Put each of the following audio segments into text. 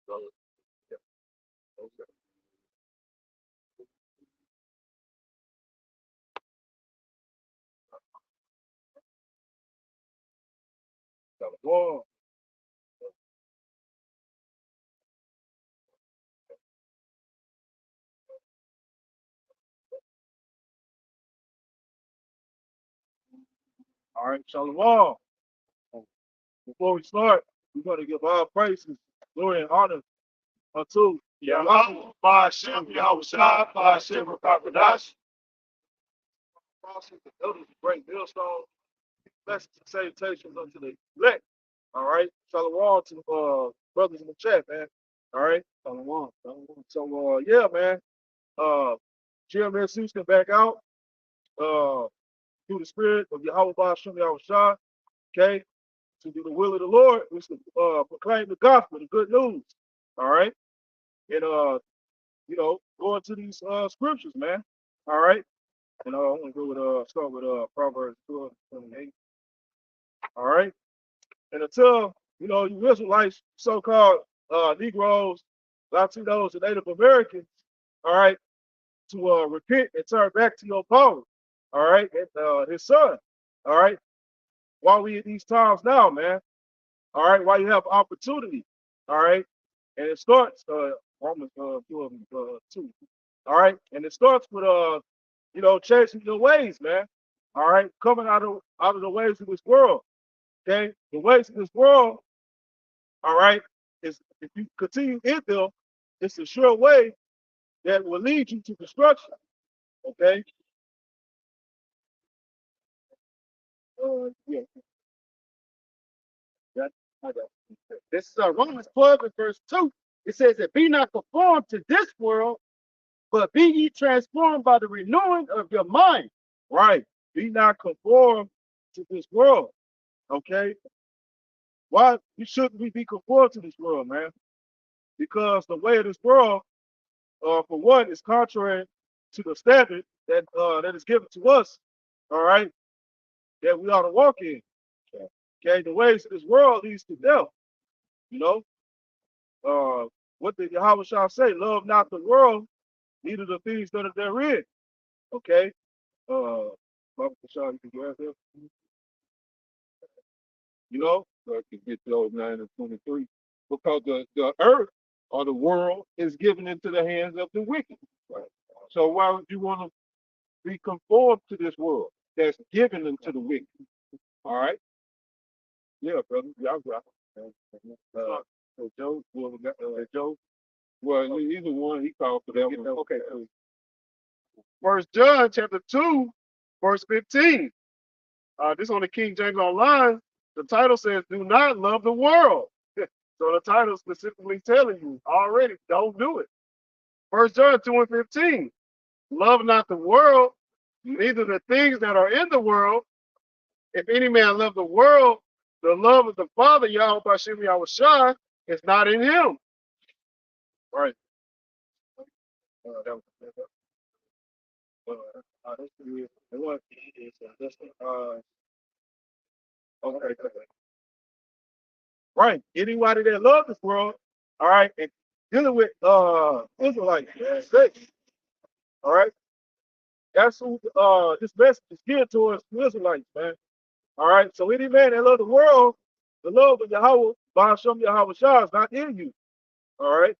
So, yeah, okay. Shalom. All right, shalom. Before we start, we're going to give all praises, glory, and honor unto Yahweh, Hashem, Yahweh Shai, Hashem, Rakakadash, apostles, the elders, the great millstone, blessings and salutations unto the elect. All right, shalom to brothers in the chat, man. All right, shalom, shalom. So, yeah, man. GMS Houston back out through the spirit of Yahweh, Hashem, Yahweh Shai. Okay, to do the will of the Lord, is to proclaim the gospel, the good news. All right, and go into these scriptures, man. All right, and I'm gonna go with start with Proverbs 12:28. All right, and until you Israelites, so-called Negroes, Latinos, and Native Americans, all right, to repent and turn back to your power, all right, and his son, all right, while we in these times now, man, all right, while you have opportunity, all right, and it starts Romans 2, all right, and it starts with changing your ways, man, all right, coming out of the ways of this world, okay, the ways of this world, all right, is if you continue in them, it's a sure way that will lead you to destruction, okay. Yeah, I got it. This is Romans 12 and verse 2. It says that be not conformed to this world, but be ye transformed by the renewing of your mind. Right. Be not conformed to this world. Okay. Why shouldn't we be conformed to this world, man? Because the way of this world, for one, is contrary to the standard that is given to us. All right, that we ought to walk in. Okay, the ways of this world leads to death. You know, what did Yahweh Shah say? Love not the world, neither the things that are therein. Okay. Prophet Shah, you can go ahead there. So I can get those 9 and 23. Because the earth or the world is given into the hands of the wicked. Right. So why would you want to be conformed to this world that's given into the wicked? All right. Yeah, brother. Y'all got Joe, Joe. Well, either one, he called for that one. Okay. First John chapter 2, verse 15. This on the King James Online. The title says, "Do not love the world." So the title specifically telling you already, don't do it. First John 2 and 15. Love not the world, neither the things that are in the world. If any man love the world, the love of the Father, Yahweh Hashem Yahweh Shai, is not in him. Right. Okay. Right. Anybody that loves this world, all right, and dealing with Israelites, all right. That's who this message is geared towards the Israelites, man. All right. So any man that loves the world, the love of Yahweh, Ba'ashem Yahweh Shah is not in you. All right.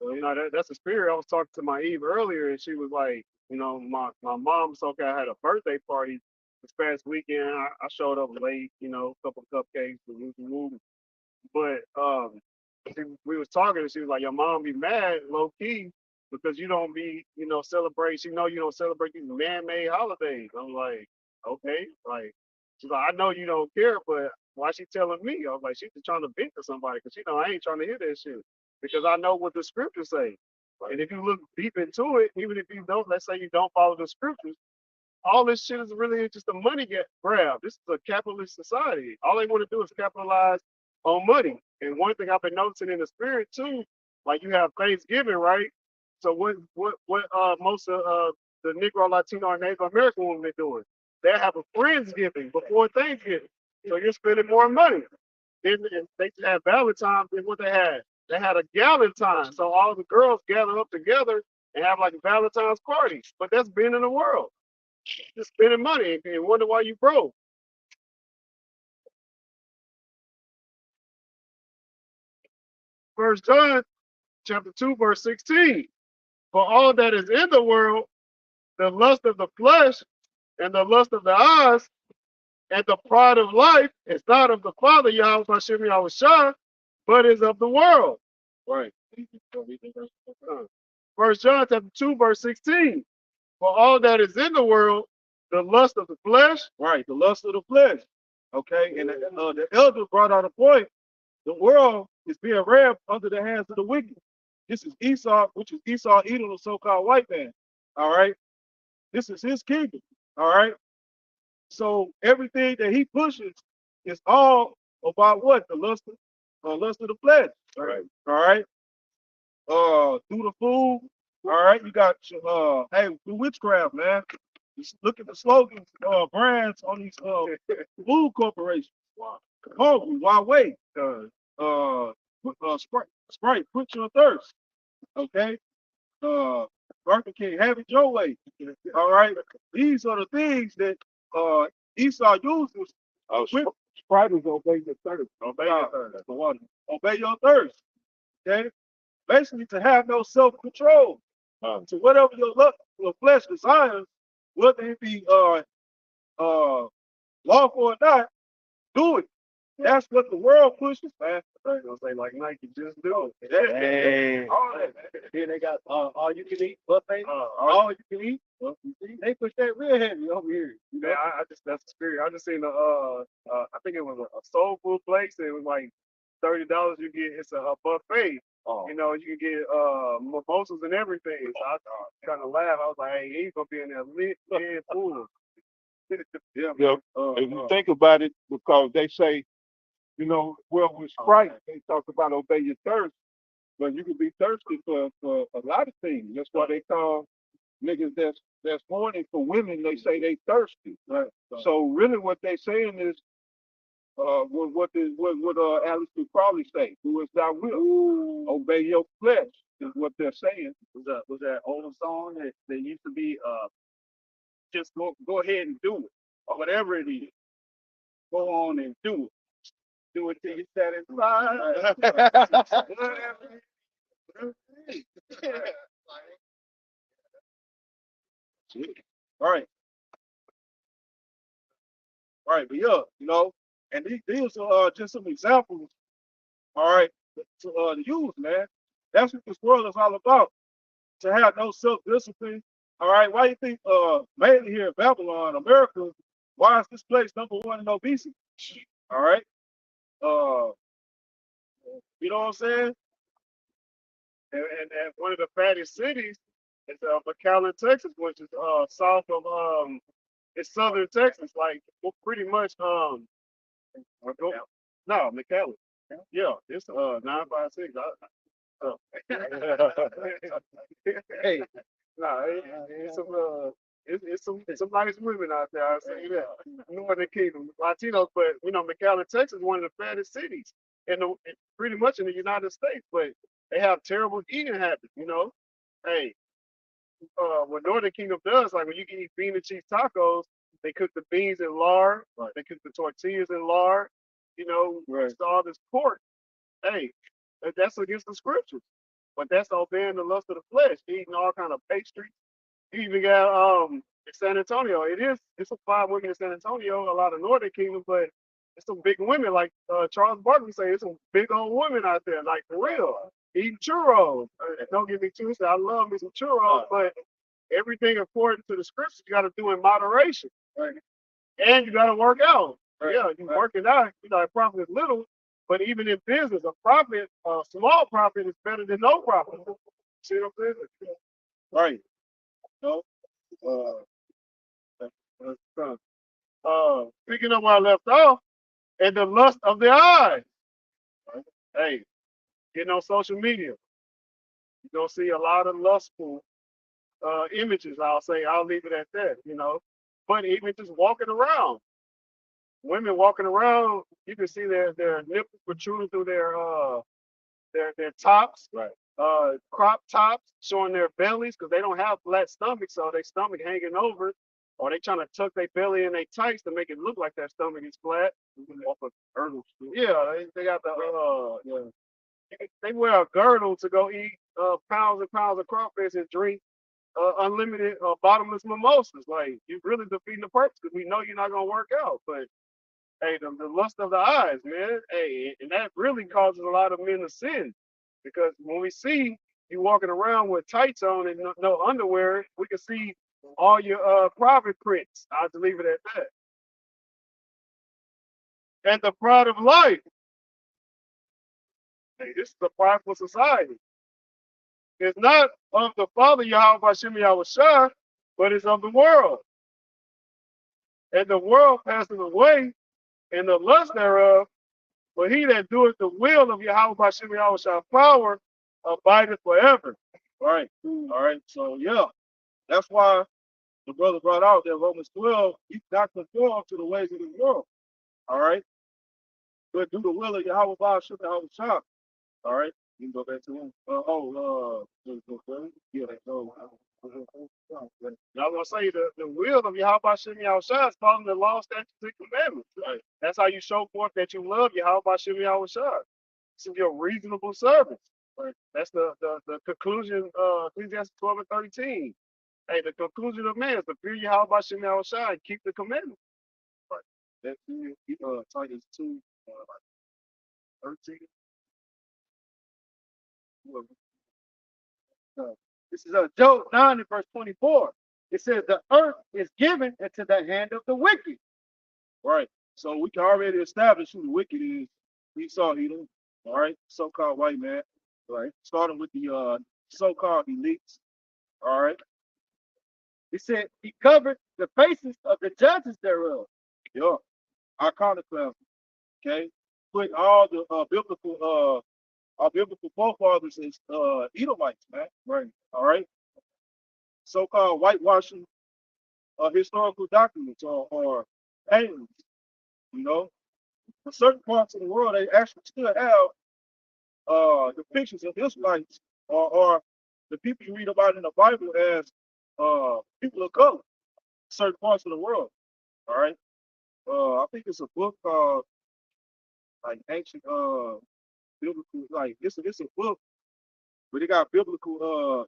So, that's the spirit. I was talking to my Eve earlier, and she was like, my mom's okay. I had a birthday party this past weekend. I showed up late, a couple of cupcakes, but we was talking, and she was like, "Your mom be mad, low key, because you don't be, celebrate. She know you don't celebrate these man-made holidays." I'm like, "Okay." Like, she's like, "I know you don't care, but why she telling me?" I was like, "She's just trying to vent to somebody, because I ain't trying to hear that shit, because I know what the scriptures say. And if you look deep into it, even if you don't, let's say you don't follow the scriptures, all this shit is really just a money grab. This is a capitalist society. All they want to do is capitalize on money. And one thing I've been noticing in the spirit too, like you have Thanksgiving, right? So what most of the Negro, Latino, and Native American women are doing? They have a Friendsgiving before Thanksgiving. So you're spending more money. Then they have Valentine's than what they had They had a Valentine, so all the girls gather up together and have like a Valentine's party. But that's being in the world, just spending money and wonder why you broke. First John chapter 2, verse 16. For all that is in the world, the lust of the flesh and the lust of the eyes and the pride of life is not of the Father, Yahweh Hashem Yahweh Shah, but is of the world. Right. First John chapter 2, verse 16. For all that is in the world, the lust of the flesh. Right, the lust of the flesh. Okay, and the elder brought out a point. The world is being ramped under the hands of the wicked. This is Esau, which is Esau Edom, the so-called white man. All right, this is his kingdom. All right, so everything that he pushes is all about what? The lust of the flesh. Right. All right. Through the food. All right. You got hey, through witchcraft, man. Just look at the slogans, brands on these food corporations. Hungry, why wait? Sprite, quit your thirst. Okay. Burger King, have it your way. All right. These are the things that Esau uses. Sprite is obey your thirst. Obey your thirst. That's the one. Obey your thirst. Okay. Basically, to have no self-control. To whatever your flesh desires, whether it be lawful or not, do it. That's what the world pushes, man. They're gonna say like Nike, just do it. Hey. All that, man. Then they got all you can eat buffet. All you can eat. Well, you see, they push that real heavy over here. You know? Man, I just that's the spirit. I just seen I think it was a soul food place. It was like $30. You get a buffet. You know, you can get mimosas and everything. So I kind of laughed. I was like, hey, he's gonna be in there lit and full. Yeah, if you think about it, because they say, you know, well, with Sprite, they talk about obey your thirst, but you can be thirsty for a lot of things. That's why they call niggas that's horny for women. They say they thirsty. Right. So really, what they saying is, what Alistair Crowley say? Do as thou wilt. Obey your flesh is what they're saying. Was that old song that used to be just go ahead and do it, or whatever it is. Go on and do it. Do it till you're satisfied. Right. Right. But yeah, you know, and these are just some examples, all right, to use, man. That's what this world is all about. To have no self-discipline. All right. Why do you think mainly here in Babylon, America, why is this place #1 in obesity? All right. Uh you know what I'm saying? And one of the fattest cities is McAllen, Texas, which is south of it's southern Texas, like pretty much no McAllen. Yeah, it's 956. Hey, nah, it's some nice women out there. I say that. Northern Kingdom, Latinos, but you know, McAllen, Texas, is one of the fattest cities pretty much in the United States. But they have terrible eating habits. You know, hey, what Northern Kingdom does, like when you can eat bean and cheese tacos, they cook the beans in lard, right. They cook the tortillas in lard. You know, right. All this pork. Hey, that's against the scriptures. But that's obeying the lust of the flesh, eating all kind of pastries. You even got in San Antonio. It's a 5 women in San Antonio, a lot of Northern Kingdom, but it's some big women like Charles Barkley say. It's some big old women out there, like for real, eating churros. Don't get me twisted. I love me some churros, but everything according to the scriptures, you got to do in moderation, right? And you got to work out. Right. Yeah, you working out. You know, a profit is little, but even in business, a small profit is better than no profit. See what I'm saying? Right. No. Picking up where I left off, and the lust of the eyes. Hey, getting on social media, you're gonna see a lot of lustful images. I'll leave it at that. You know, but even just walking around, women walking around, you can see their nipples protruding through their tops, Right. crop tops, showing their bellies because they don't have flat stomachs, so their stomach hanging over, or they trying to tuck their belly in their tights to make it look like their stomach is flat. Off of girdles too. Yeah, they got the they wear a girdle to go eat pounds and pounds of crawfish and drink unlimited bottomless mimosas. Like you really defeating the purpose because we know you're not gonna work out. But hey, the lust of the eyes, man. Hey, and that really causes a lot of men to sin because when we see you walking around with tights on and no underwear, we can see all your private prints. I'll just leave it at that. And the pride of life. Hey, this is a prideful society. It's not of the Father Yahweh Hashem Yahweh Shah, but it's of the world. And the world passes away and the lust thereof, but he that doeth the will of Yahweh Hashem Yahweh Shah power abideth forever. Right. All right. So yeah, that's why the brother brought out that Romans 12, you not conform to the ways of the world. All right. But do the will of Yahweh Hashem Yahweh Shah. All right. You can go back to him. Yeah, so, And I was gonna say the will of Yahweh Hashem Yahweh Shah is following the law, statutes, and commandments. right. That's how you show forth that you love Yahweh Hashem Yahweh Shah. This is your reasonable service. Right. That's the conclusion, Ecclesiastes 12 and 13. Hey, the conclusion of man is to fear Yahweh Hashem Yahweh Shah and keep the commandments. Right. That's Titus 2, 13. This is Job 9 and verse 24. It says, the earth is given into the hand of the wicked. Right. So we can already establish who the wicked is. Esau, Edom. All right. So-called white man. Right. Starting with the so-called elites. All right. It said he covered the faces of the judges thereof. Yeah. Iconoclasm. Okay. Put all the our biblical forefathers as Edomites, man. Right. All right. So-called whitewashing historical documents or paintings. You know, in certain parts of the world, they actually still have depictions of Israelites or the people you read about in the Bible as people of color. Certain parts of the world. All right. I think it's a book called like ancient biblical, like it's a book, but it got biblical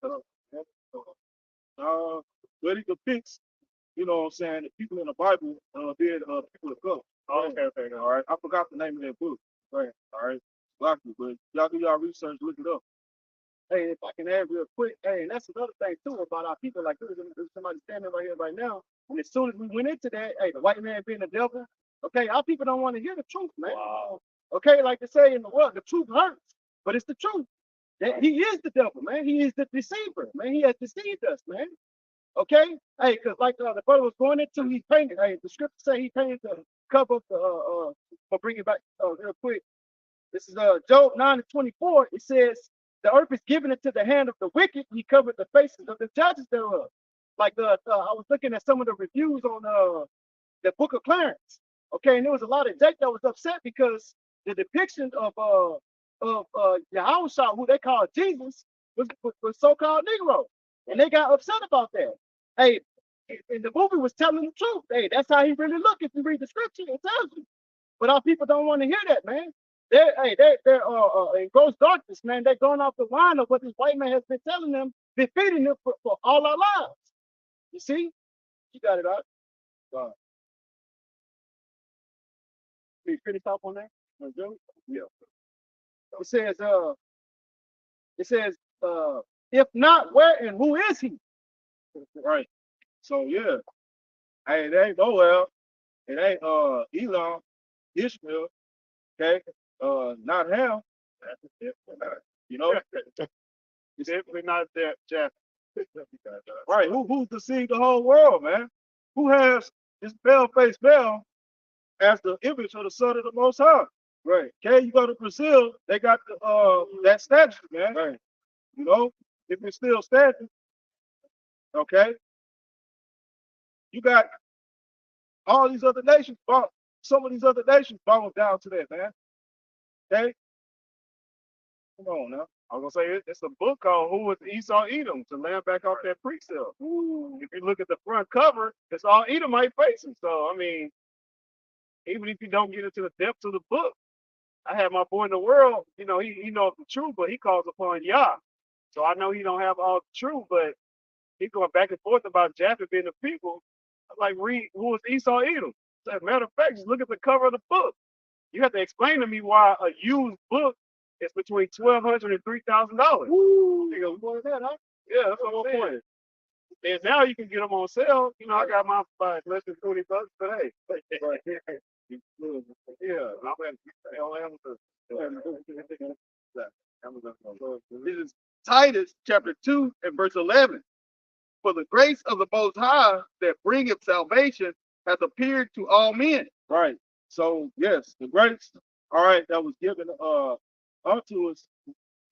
but it depicts, you know what I'm saying, the people in the Bible being people of color. Oh, okay. All right. I forgot the name of that book. Right. All right. Lucky, but y'all do y'all research, look it up. Hey, if I can add real quick, hey, and that's another thing too about our people. Like there's somebody standing right here right now, and as soon as we went into that, hey, the white man being the devil. Okay, our people don't want to hear the truth, man. Wow. Okay, like they say in the world, the truth hurts, but it's the truth. That he is the devil, man. He is the deceiver, man. He has deceived us, man. Okay, hey, because like the brother was going into, he painted. Hey, the scripture say he painted the cover of the. For bringing back real quick. This is Job 9 and 24. It says, the earth is given into the hand of the wicked. He covered the faces of the judges thereof. Like I was looking at some of the reviews on the Book of Clarence. Okay, and there was a lot of Jake that was upset because the depiction of Yahushua, who they call Jesus, was so-called Negro, and they got upset about that. Hey, and the movie was telling the truth. Hey, that's how he really looked. If you read the scripture, it tells you. But our people don't want to hear that, man. They're in gross darkness, man. They're going off the line of what this white man has been telling them, been feeding them for all our lives. You see? You got it out. Wow. Can you finish up on that? Yeah. It says, if not, where and who is he? Right. So yeah. Hey, it ain't Noel. It ain't Elon, Ishmael. Okay. Not him. You know? It's definitely not that, Jeff. Right. Who's deceived the whole world, man? Who has this pale-faced Bell as the image of the Son of the Most High? Right. Okay, you go to Brazil, they got the that statue, man. Right. You know, if it's still standing, okay. You got all these other nations, some of these other nations bowing down to that, man. Okay. Come on now. I was gonna say it's a book called "Who Was Esau Edom?" to land back off that precept. If you look at the front cover, it's all Edomite faces. So I mean, even if you don't get into the depths of the book, I have my boy in the world. You know, he knows the truth, but he calls upon Yah. So I know he don't have all the truth, but he going back and forth about Japheth being the people. I'm like, read who was Esau Edom. So as a matter of fact, just look at the cover of the book. You have to explain to me why a used book is between $1,200 and $3,000. Woo! Nigga, more than that, huh? Yeah, that's what I'm saying. And now you can get them on sale. You know, I got mine for less than $20, but hey, Right. yeah, I'm on Amazon. This is Titus chapter 2 and verse 11. For the grace of the Most High that bringeth salvation hath appeared to all men. Right. So yes, the grace, all right, that was given unto us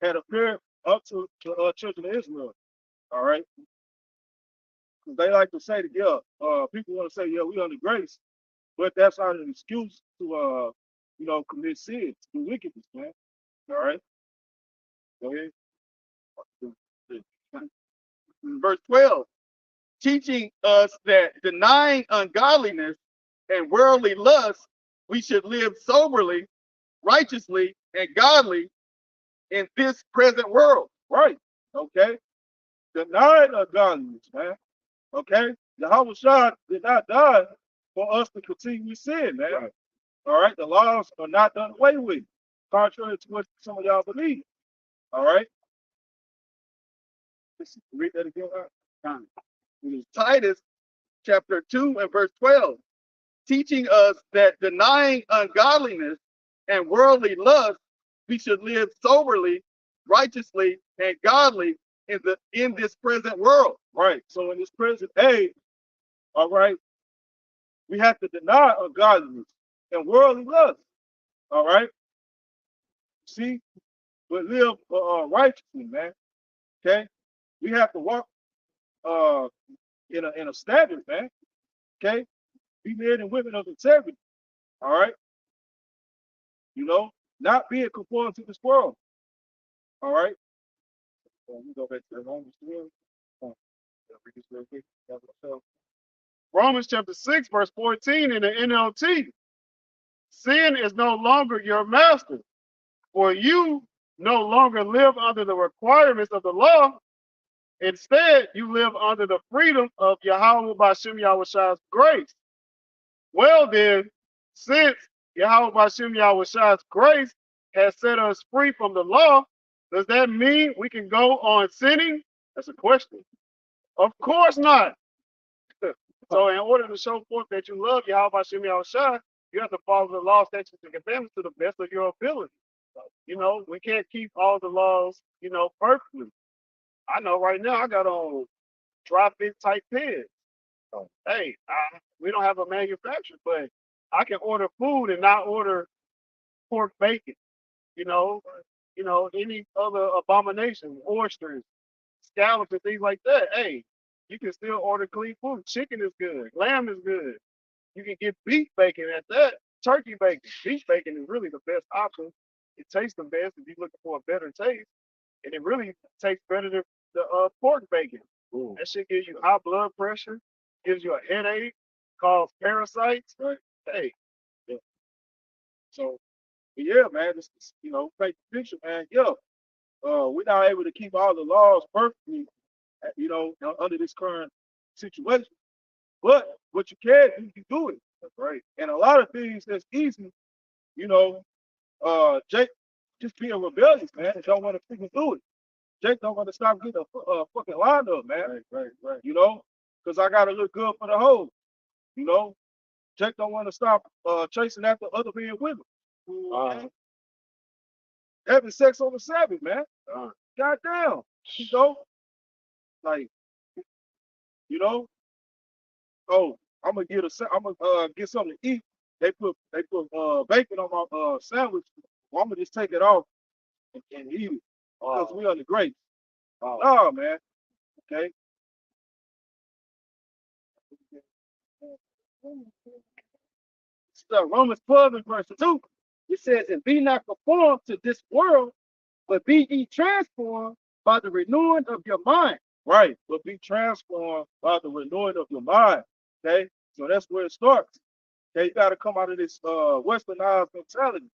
had appeared up to the children of Israel. All right. Because they like to say that, yeah, people want to say, yeah, we under grace, but that's not an excuse to commit sin, to do wickedness, man. All right. Go ahead. Verse 12. Teaching us that denying ungodliness and worldly lust, we should live soberly, righteously, and godly in this present world. Right. Okay. Denying ungodliness, man. Okay. Yahweh Shah did not die for us to continue to sin, man. Right. All right. The laws are not done away with, contrary to what some of y'all believe. All right. Let's read that again. It is Titus chapter 2 and verse 12. Teaching us that denying ungodliness and worldly lust, we should live soberly, righteously, and godly in this present world. Right. So in this present age, all right, we have to deny ungodliness and worldly lust. All right. See, but live righteously, man. Okay. We have to walk uh in a standard, man. Okay. Be men and women of integrity. All right. Not being conformed to this world. All right. Let me go back to the Romans 12. Read this real quick. Romans chapter 6, verse 14 in the NLT. Sin is no longer your master, for you no longer live under the requirements of the law. Instead, you live under the freedom of Yahweh Bashem Yahweh's grace. Well then, since Yahweh Bashem Yahweh's grace has set us free from the law, does that mean we can go on sinning? That's a question. Of course not. So in order to show forth that you love Yahweh Bashem Yahushua, you have to follow the law, statutes, and commandments to the best of your ability. We can't keep all the laws, perfectly. I know right now I got on dry fit type pants. So, hey, we don't have a manufacturer, but I can order food and not order pork bacon. You know, any other abomination, oysters, scallops, and things like that. Hey, you can still order clean food. Chicken is good. Lamb is good. You can get beef bacon at that. Turkey bacon. Beef bacon is really the best option. It tastes the best if you're looking for a better taste. And it really tastes better than the pork bacon. Ooh. That shit gives you high blood pressure, gives you a headache, causes parasites. Right. Hey. Yeah. So, yeah, man, this paint the picture, man. Yeah. We're not able to keep all the laws perfectly, under this current situation. But what you can do, you do it. That's right. And a lot of things that's easy, Jake just being rebellious, man, and don't want to freaking do it. Jake don't want to stop getting a fucking line up, man. Right. Because I got to look good for the hoe. Jake don't want to stop chasing after other men women. Having sex on the Sabbath, man. Goddamn. Like, oh, I'm gonna get something to eat. They put bacon on my sandwich. Well, I'm gonna just take it off and eat it because we on the grace. Oh man. Okay. So Romans 12 and verse 2, it says, and be not conformed to this world, but be ye transformed by the renewing of your mind. Right. But be transformed by the renewing of your mind. Okay. So that's where it starts. Okay. You got to come out of this westernized mentality.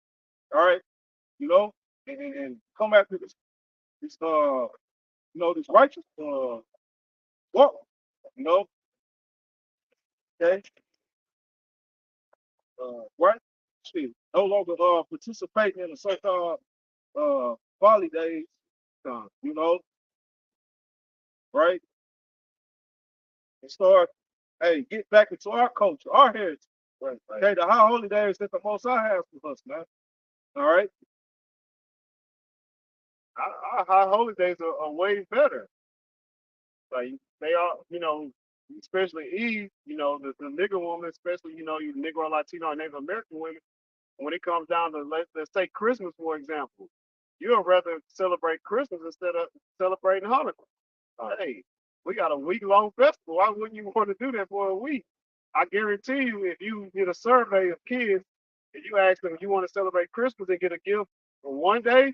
All right. You know, and come after this this righteous walk. You know, okay. Right. Shit. No longer participating in the so-called folly days. You know, right? And start, hey, get back into our culture, our heritage. Right. Okay, the high holy days that the Most High has for us, man. All right. Our high holy days are way better. Like they are, especially Eve, the nigger woman, especially, you Negro, Latino, and Native American women, when it comes down to let's say Christmas, for example, you'd rather celebrate Christmas instead of celebrating Hanukkah. Hey, we got a week-long festival. Why wouldn't you want to do that for a week? I guarantee you, if you did a survey of kids and you ask them if you want to celebrate Christmas and get a gift for one day,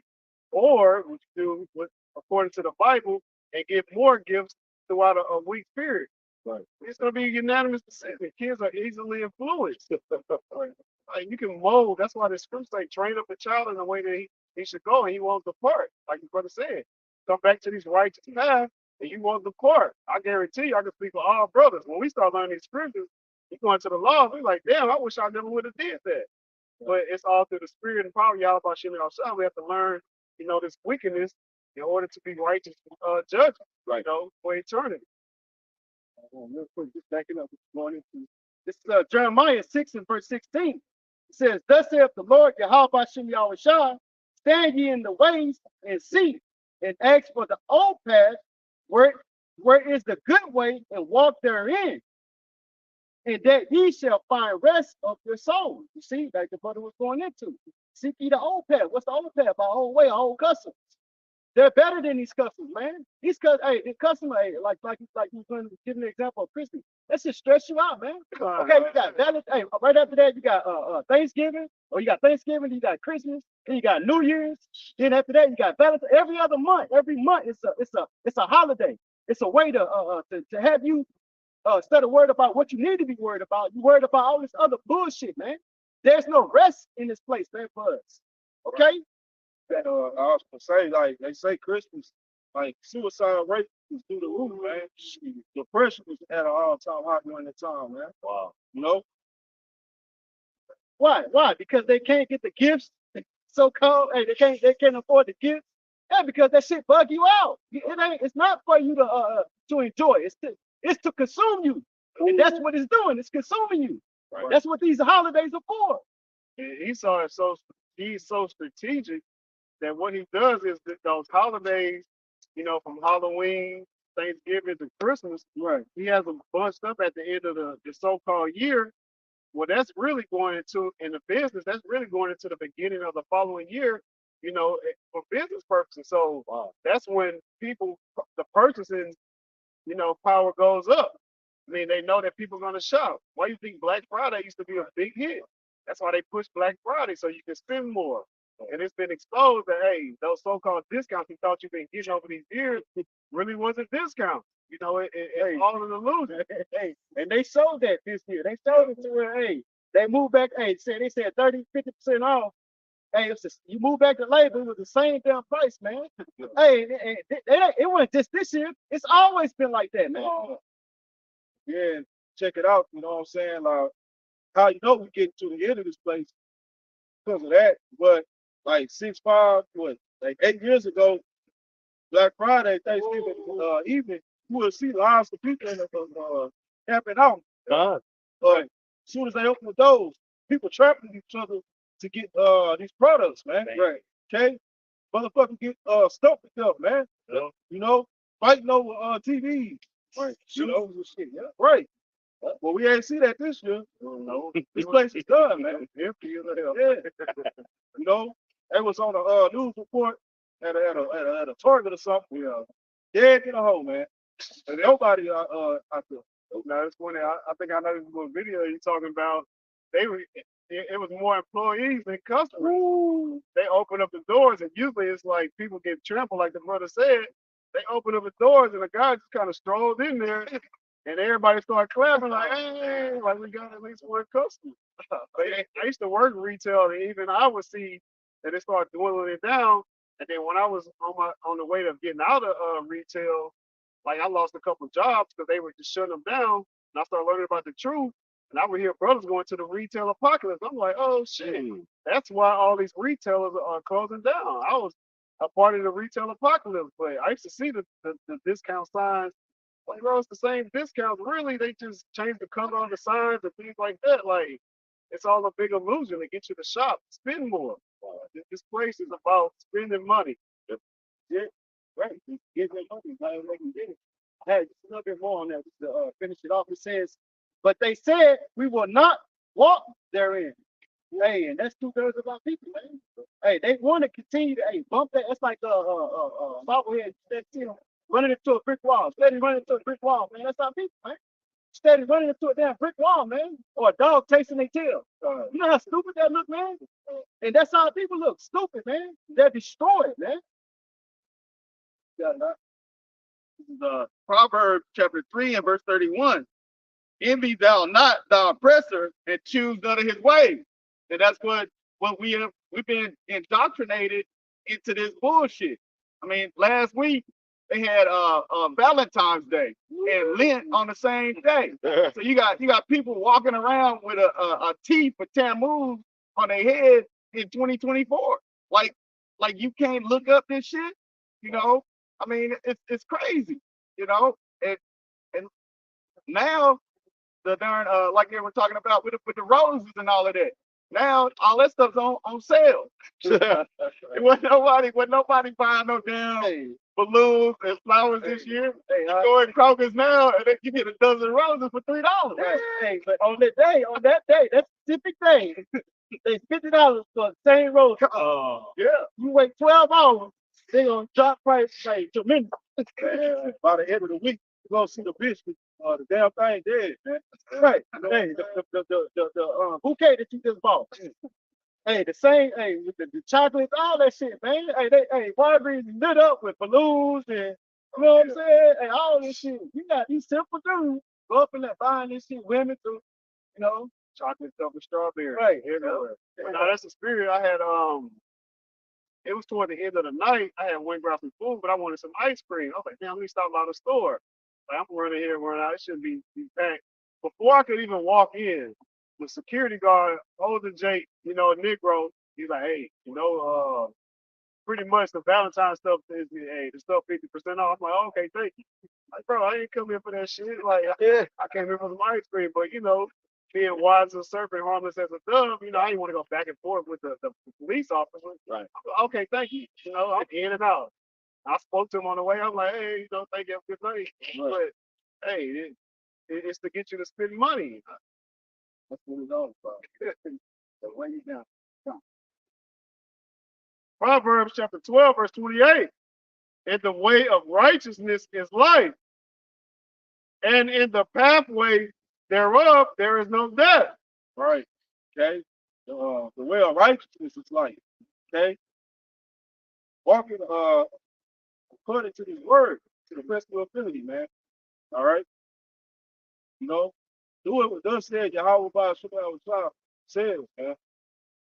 or would you do what according to the Bible and give more gifts throughout a week period? Right. It's going to be a unanimous decision. Kids are easily influenced. Like you can mold. That's why the scriptures say, train up a child in the way that he should go, and he won't depart. Like your brother said, come back to these righteous paths, and you won't depart. I guarantee you, I can speak for all brothers. When we start learning these scriptures, you go into the law, we're like, damn, I wish I never would have did that. But it's all through the spirit and power, y'all, about Shimon outside. We have to learn, this wickedness in order to be righteous judges, Right. For eternity. Real quick, just backing up, going into this is Jeremiah 6 and verse 16. It says, "Thus saith the Lord Yahweh Bashem Yahushua, stand ye in the ways and see, and ask for the old path, where is the good way, and walk therein, and that ye shall find rest of your souls." You see, like the brother was going into. Seek ye the old path. What's the old path? Our old way, our old customs. They're better than these customs, man. These hey, the customer, hey, like you going to give an example of Christmas. That should stress you out, man. Okay, you got Valentine's. Hey, right after that, you got Thanksgiving, or you got Thanksgiving, you got Christmas, then you got New Year's. Then after that, you got Valentine's. Every other month, it's a holiday. It's a way to have you instead of worried about what you need to be worried about, you worried about all this other bullshit, man. There's no rest in this place, man, for us. Okay? And I was gonna say, like they say, Christmas, like suicide rate is through the roof, man. Depression is at an all-time high during that time, man. Wow. You know? Why? Why? Because they can't get the gifts, so-called. Hey, they can't afford the gifts. Yeah, because that shit bug you out. It's not for you to enjoy. It's to consume you. And that's what it's doing. It's consuming you. Right. That's what these holidays are for. And Esau is he's so strategic that what he does is that those holidays, from Halloween, Thanksgiving to Christmas, Right. he has them bunched up at the end of the so-called year. Well, that's really going into in the business. That's really going into the beginning of the following year, for business purposes. So that's when the purchasing, power goes up. I mean, they know that people are going to shop. Why do you think Black Friday used to be a big hit? That's why they push Black Friday, so you can spend more. And it's been exposed that, hey, those so-called discounts you thought you've been getting over these years really wasn't discounts. It's all an illusion. Hey, and they sold that this year. They sold it to where, hey, they moved back. Hey, they said 30, 50% off. Hey, you move back to labor, it was the same damn price, man. Hey, it wasn't just this year. It's always been like that, man. Yeah, check it out. You know what I'm saying? Like, how you know we getting to the end of this place because of that. But like 6-5, like 8 years ago, Black Friday, Thanksgiving evening, you will see lines of people camping out. God. As soon as they open the doors, people trapping each other to get these products, man. Right. Okay? Motherfucker get stuck with them, man. Yeah. Fighting over TVs. Right. You know? And shit, yeah. Right. Well, we ain't see that this year. No. This place is done, man. Yeah. It was on a news report at a Target or something. Dead in a hole, man. And nobody out there. Now it's funny. I think I know this little video you're talking about. They were it was more employees than customers. They open up the doors, and usually it's like people get trampled, like the brother said. They open up the doors, and the guy just kind of strolled in there, and everybody started clapping like, "Hey, like we got at least one customer." But I used to work retail, and even I would see that it started dwindling it down. And then when I was on the way to getting out of retail, like I lost a couple of jobs because they were just shutting them down. And I started learning about the truth. And I would hear brothers going to the retail apocalypse. I'm like, oh shit, that's why all these retailers are closing down. I was a part of the retail apocalypse, but I used to see the discount signs. Like, bro, it's the same discounts. Really, they just changed the color of the signs and things like that. Like, it's all a big illusion to get you to shop, spend more. This place is about spending money. Yeah, right. Get their money, however they can get it. Hey, just a little bit more on that just to finish it off. It says, but they said we will not walk therein. Hey, and that's two-thirds of our people, man. Hey, they want to continue to bump that. That's like bobblehead that running into a brick wall, steady running into a brick wall, man. That's our people, man. Steady running into a damn brick wall, man, or a dog chasing their tail. You know how stupid that look, man? And that's how people look, stupid, man. They're destroyed, man. Yeah, This is Proverbs chapter 3 and verse 31. Envy thou not thy oppressor and choose none of his ways. And that's what we've been indoctrinated into this bullshit. I mean, last week they had Valentine's Day and Lent on the same day. So you got people walking around with a T for Tammuz on their head in 2024. Like you can't look up this shit, you know? I mean, it's crazy, you know? And now the darn like they were talking about with the roses and all of that. Now all that stuff's on sale. It wasn't nobody buying no damn balloons and flowers this year. You go in Kroger's now and then you get a dozen roses for $3. hey, but on that day, that specific day, they $50 for the same rose. Yeah. You wait 12 hours, they gonna drop price like tremendous. By the end of the week, you're gonna see the biscuit, the damn thing dead, man. Right. Hey, the bouquet that you just bought. Hey, the same, with the chocolates, all that shit, man. Hey, Walgreens lit up with balloons and you know what I'm saying? Hey, all this shit. You got these simple dudes go up in there buying this shit, women too, you know. Chocolate stuff with strawberry. Right. Everywhere. Now that's the spirit. I had it was toward the end of the night. I had went grab some food, but I wanted some ice cream. I was like, damn, let me stop by the store. Like, I'm running here, running out. It shouldn't be packed. Before I could even walk in, the security guard, older Jake, you know, a Negro, he's like, hey, you know, pretty much the Valentine's stuff is, hey, the stuff 50% off. I'm like, oh, okay, thank you. Like, bro, I ain't come here for that shit. Like, I came here for some ice cream, but you know, being wise as a serpent, harmless as a dove, you know, I didn't want to go back and forth with the police officer. Right. Okay, thank you. You know, I'm in and out. I spoke to him on the way. I'm like, hey, you know, thank you, have a good night. Right. But hey, it's to get you to spend money. That's what it's all about. The way you down. Proverbs chapter 12, verse 28. In the way of righteousness is life, and in the pathway thereof there is no death. Right. Okay. The way of righteousness is life. Okay. Walking according to His word, to the best of your ability, man. All right. You know, do it what thus said Yahweh by Shabbat says, man.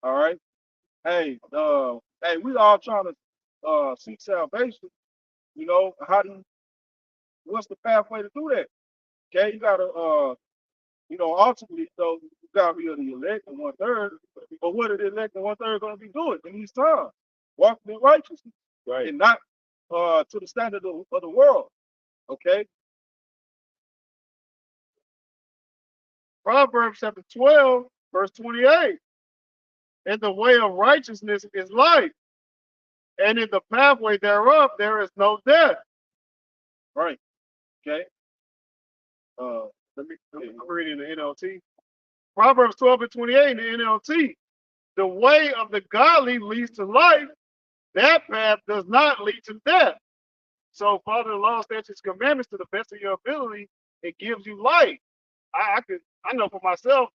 All right. Hey, we all trying to seek salvation. You know, what's the pathway to do that? Okay, you gotta you know, ultimately, so you gotta be the elect and 1/3. But what are the elect and 1/3 gonna be doing in these times? Walking in righteousness, right? And not to the standard of the world. Okay. Proverbs chapter 12, verse 28. In the way of righteousness is life, and in the pathway thereof there is no death. Right. Okay. Let me read in the NLT. Proverbs 12 and 28 in the NLT. The way of the godly leads to life. That path does not lead to death. So follow the law, statutes, commandments to the best of your ability. It gives you life. I know for myself,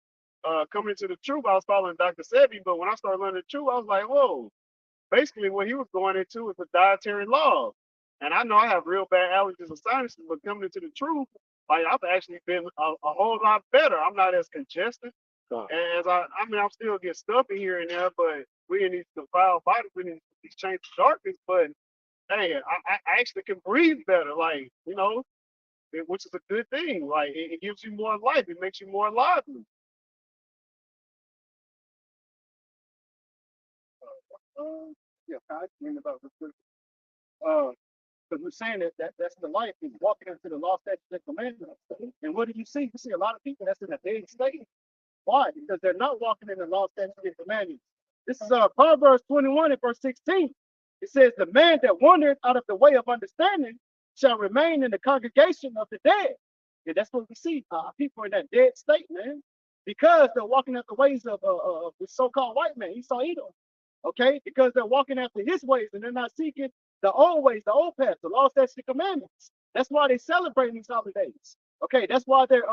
coming into the truth, I was following Dr. Sebi, but when I started learning the truth, I was like, whoa. Basically, what he was going into is the dietary law. And I know I have real bad allergies and sinuses, but coming into the truth, like I've actually been a whole lot better. I'm not as congested. As I mean, I'm still get stuffy here and there, but we in these defiled bodies, we in these chains of darkness. But hey, I actually can breathe better, like, which is a good thing. Like it gives you more life, it makes you more lively. Yeah, I mean about the because we're saying that's the life is walking into the law, statutes, and commandments. And what do you see? You see a lot of people that's in a dead state. Why? Because they're not walking in the law, statutes, and commandments. This is Proverbs 21 and verse 16. It says, "The man that wandered out of the way of understanding shall remain in the congregation of the dead." Yeah, that's what we see. People in that dead state, man, because they're walking out the ways of the so-called white man, Esau Edom. Okay, because they're walking after his ways and they're not seeking the old ways, the old path, the law, statutes, and commandments. That's why they celebrate these holidays. Okay, that's why they're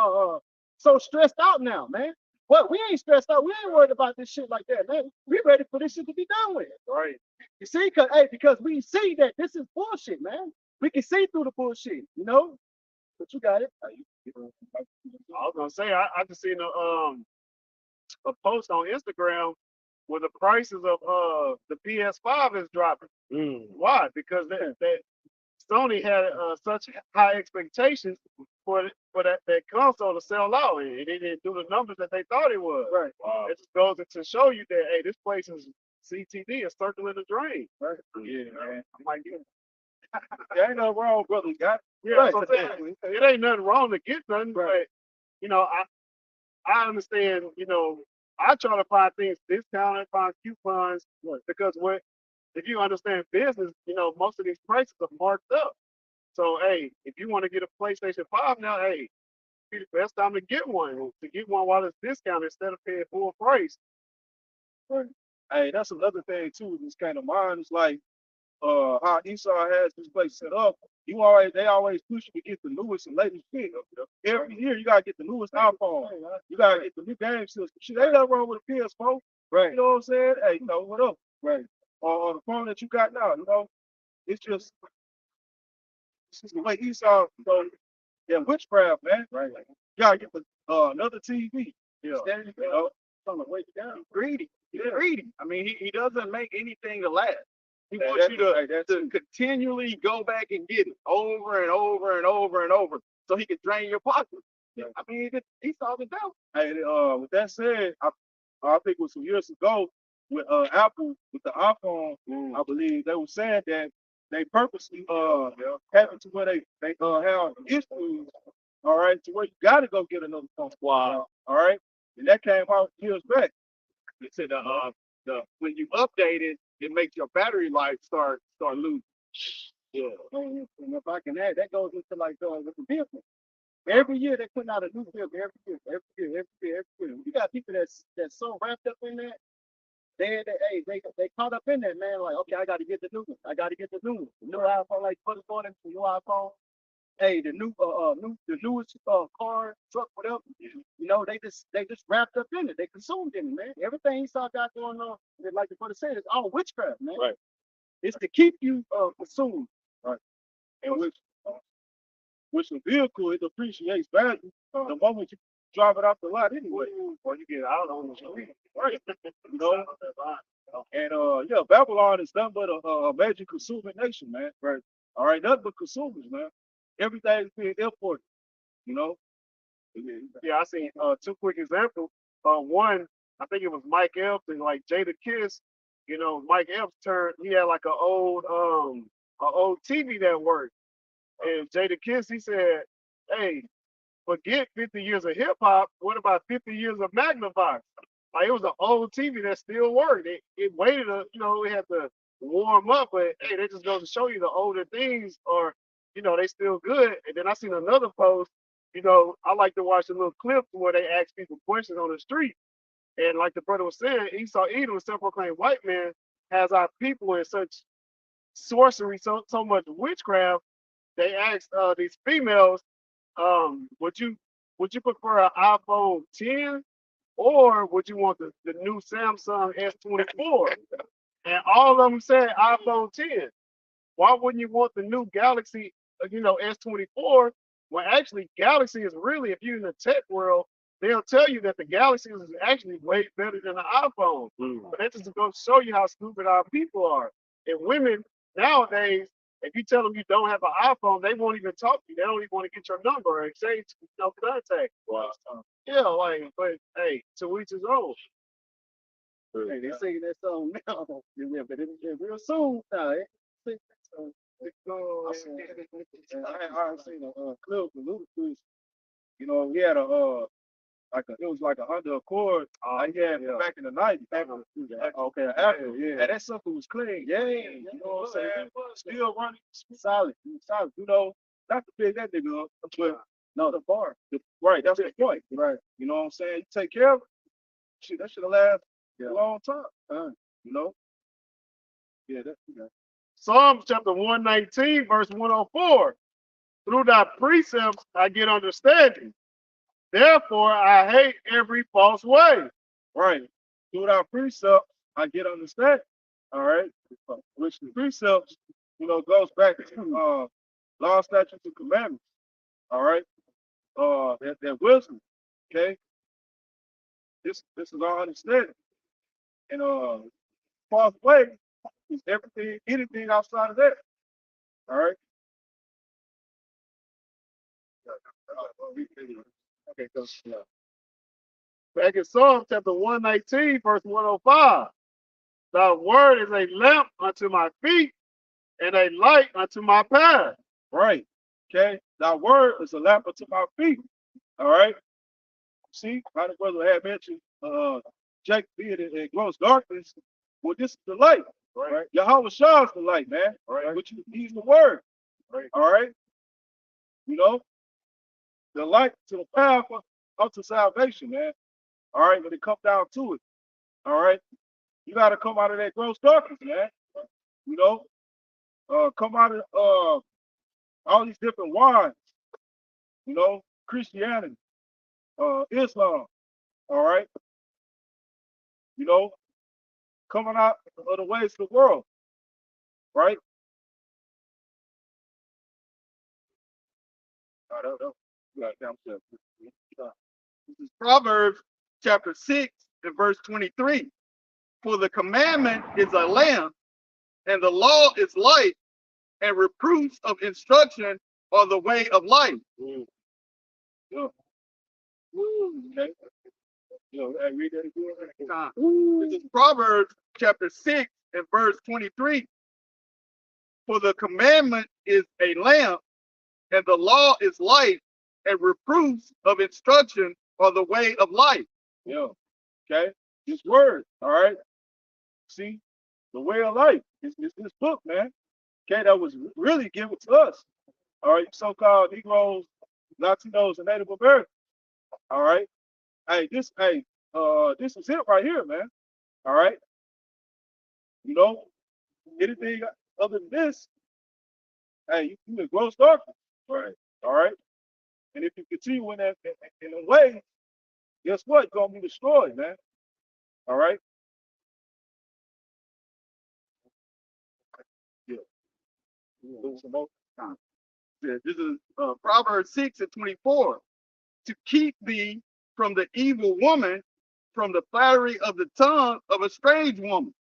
so stressed out now, man. Well, we ain't stressed out. We ain't worried about this shit like that, man. We ready for this shit to be done with. Right. You see, because we see that this is bullshit, man. We can see through the bullshit, But you got it. I was gonna say I just seen a post on Instagram where the prices of the PS5 is dropping. Why? Because that Sony had such high expectations for that console to sell out, and it didn't do the numbers that they thought it was. Right. Wow. It just goes to show you that hey, this place is CTD, is circling the drain. Right. Yeah, man. I'm like, yeah, There ain't nothing wrong, brother. You got it. yeah, Right. that's what I'm saying. It ain't nothing wrong to get nothing, Right. but I understand, I try to find things discounted, find coupons, because if you understand business, most of these prices are marked up. So, hey, if you want to get a PlayStation 5 now, hey, be the best time to get one while it's discounted instead of paying full price. Hey, that's another thing too. This kind of mind is like how Esau has this place set up. They always push you to get the newest and latest shit. Every year you gotta get the newest iPhone. You gotta get the new game system. Shit, ain't nothing wrong with a PS4. Right. You know what I'm saying? Hey, what up? Right. Or the phone that you got now, it's just the way Esau, yeah, witchcraft, man. Right. You gotta get the another TV. Yeah. On the way down. Greedy. He's greedy. I mean, he doesn't make anything to last. He Yeah, wants you to, that's to continually go back and get it over and over and over and over so he can drain your pocket. Yeah. I mean, Esau's the devil. Hey, with that said, I think it was some years ago with Apple with the iPhone. I believe they were saying that they purposely have it to where they have issues. All right, to where you got to go get another phone. Wow. All right, and that came out years back. They said when you update it, it makes your battery life start losing. Yeah. And if I can add, that goes into like with the vehicle. Every year they putting out a new vehicle. Every year. You got people that's so wrapped up in that. They caught up in that, man. Like, okay, I got to get the new one. I got to get the new one. The new iPhone, like what's going into the new iPhone. Hey, the newest car, truck, whatever. They just wrapped up in it. They consumed in it, man. Everything Esau got going on, like the brother said, it's all witchcraft, man. Right. It's to keep you consumed. Right. And with the vehicle, it appreciates value the moment you drive it off the lot anyway. Or you get out on the street. Right. And Babylon is nothing but a major consuming nation, man. Right. All right, nothing but consumers, man. Everything's being imported, Yeah, I seen two quick examples. One, I think it was Mike Epps and like Jada Kiss. Mike Epps he had like an old TV that worked. And Jada Kiss, he said, hey, forget 50 years of hip hop. What about 50 years of Magnavox? Like it was an old TV that still worked. It waited, it had to warm up, but hey, that just goes to show you the older things are, they still good. And then I seen another post, I like to watch the little clips where they ask people questions on the street. And like the brother was saying, Esau Edom, self-proclaimed white man, has our people in such sorcery, so much witchcraft. They asked these females, would you prefer an iPhone 10 or would you want the new Samsung S24? And all of them said iPhone 10. Why wouldn't you want the new Galaxy, S24? Well, actually, Galaxy is really, if you're in the tech world, they'll tell you that the Galaxy is actually way better than the iPhone. But that just goes to show you how stupid our people are. And women nowadays, if you tell them you don't have an iPhone, they won't even talk to you. They don't even want to get your number or exchange no contact. Wow. Yeah, like, but hey, to each his own. Hey, they singing that song now. Yeah, but it's real soon. I seen a clip with Ludacris. You know, he had it was like a Honda Accord. He had back in the 90s. Okay, Apple. Yeah. And that sucker was clean. Yeah. You know what I'm saying? Still running, solid. You know, not to pick that nigga up, but no, the bar. Right, that's the point. Right. You know what I'm saying? You take care of it. Shit, that should have lasted a long time. You know? Yeah, that's Psalms chapter 119, verse 104. Through thy precepts I get understanding. Therefore I hate every false way. right. Through our precepts, I get understanding. All right. Which the precepts, goes back to law, statutes, and commandments. All right. That wisdom. Okay. This is our understanding. And false way is anything outside of that. All right. Okay, go. Yeah. Back in Psalm chapter 119, verse 105. Thy word is a lamp unto my feet and a light unto my path. Right. Okay. Thy word is a lamp unto my feet. All right. See, my brother had mentioned Jacob being in gross darkness. Well, this is the light. Right. Yahweh Shah is the light, man. Right. Which he's the word. Right. All right. You know, the light to the path unto salvation, man. All right. When it comes down to it. All right. You got to come out of that gross darkness, man. You know, come out of all these different wines. You know, Christianity, Islam. All right. You know, coming out of the ways of the world. Right. This is Proverbs chapter 6 and verse 23. For the commandment is a lamp, and the law is light, and reproofs of instruction are the way of life. Yeah. Okay. I read that again. This is Proverbs chapter 6 and verse 23. For the commandment is a lamp, and the law is light, and reproofs of instruction are the way of life. Yeah. Okay. This word. All right. See, the way of life is this book, man. Okay, that was really given to us. All right, so-called Negroes, Latinos, and Native Americans. All right. This is it right here, man. All right. You know, anything other than this, you in gross darkness. Right. All right. And if you continue in a way, guess what? You're gonna be destroyed, man. All right. Yeah. Some more time. This is Proverbs 6 and 24. To keep thee from the evil woman, from the flattery of the tongue of a strange woman.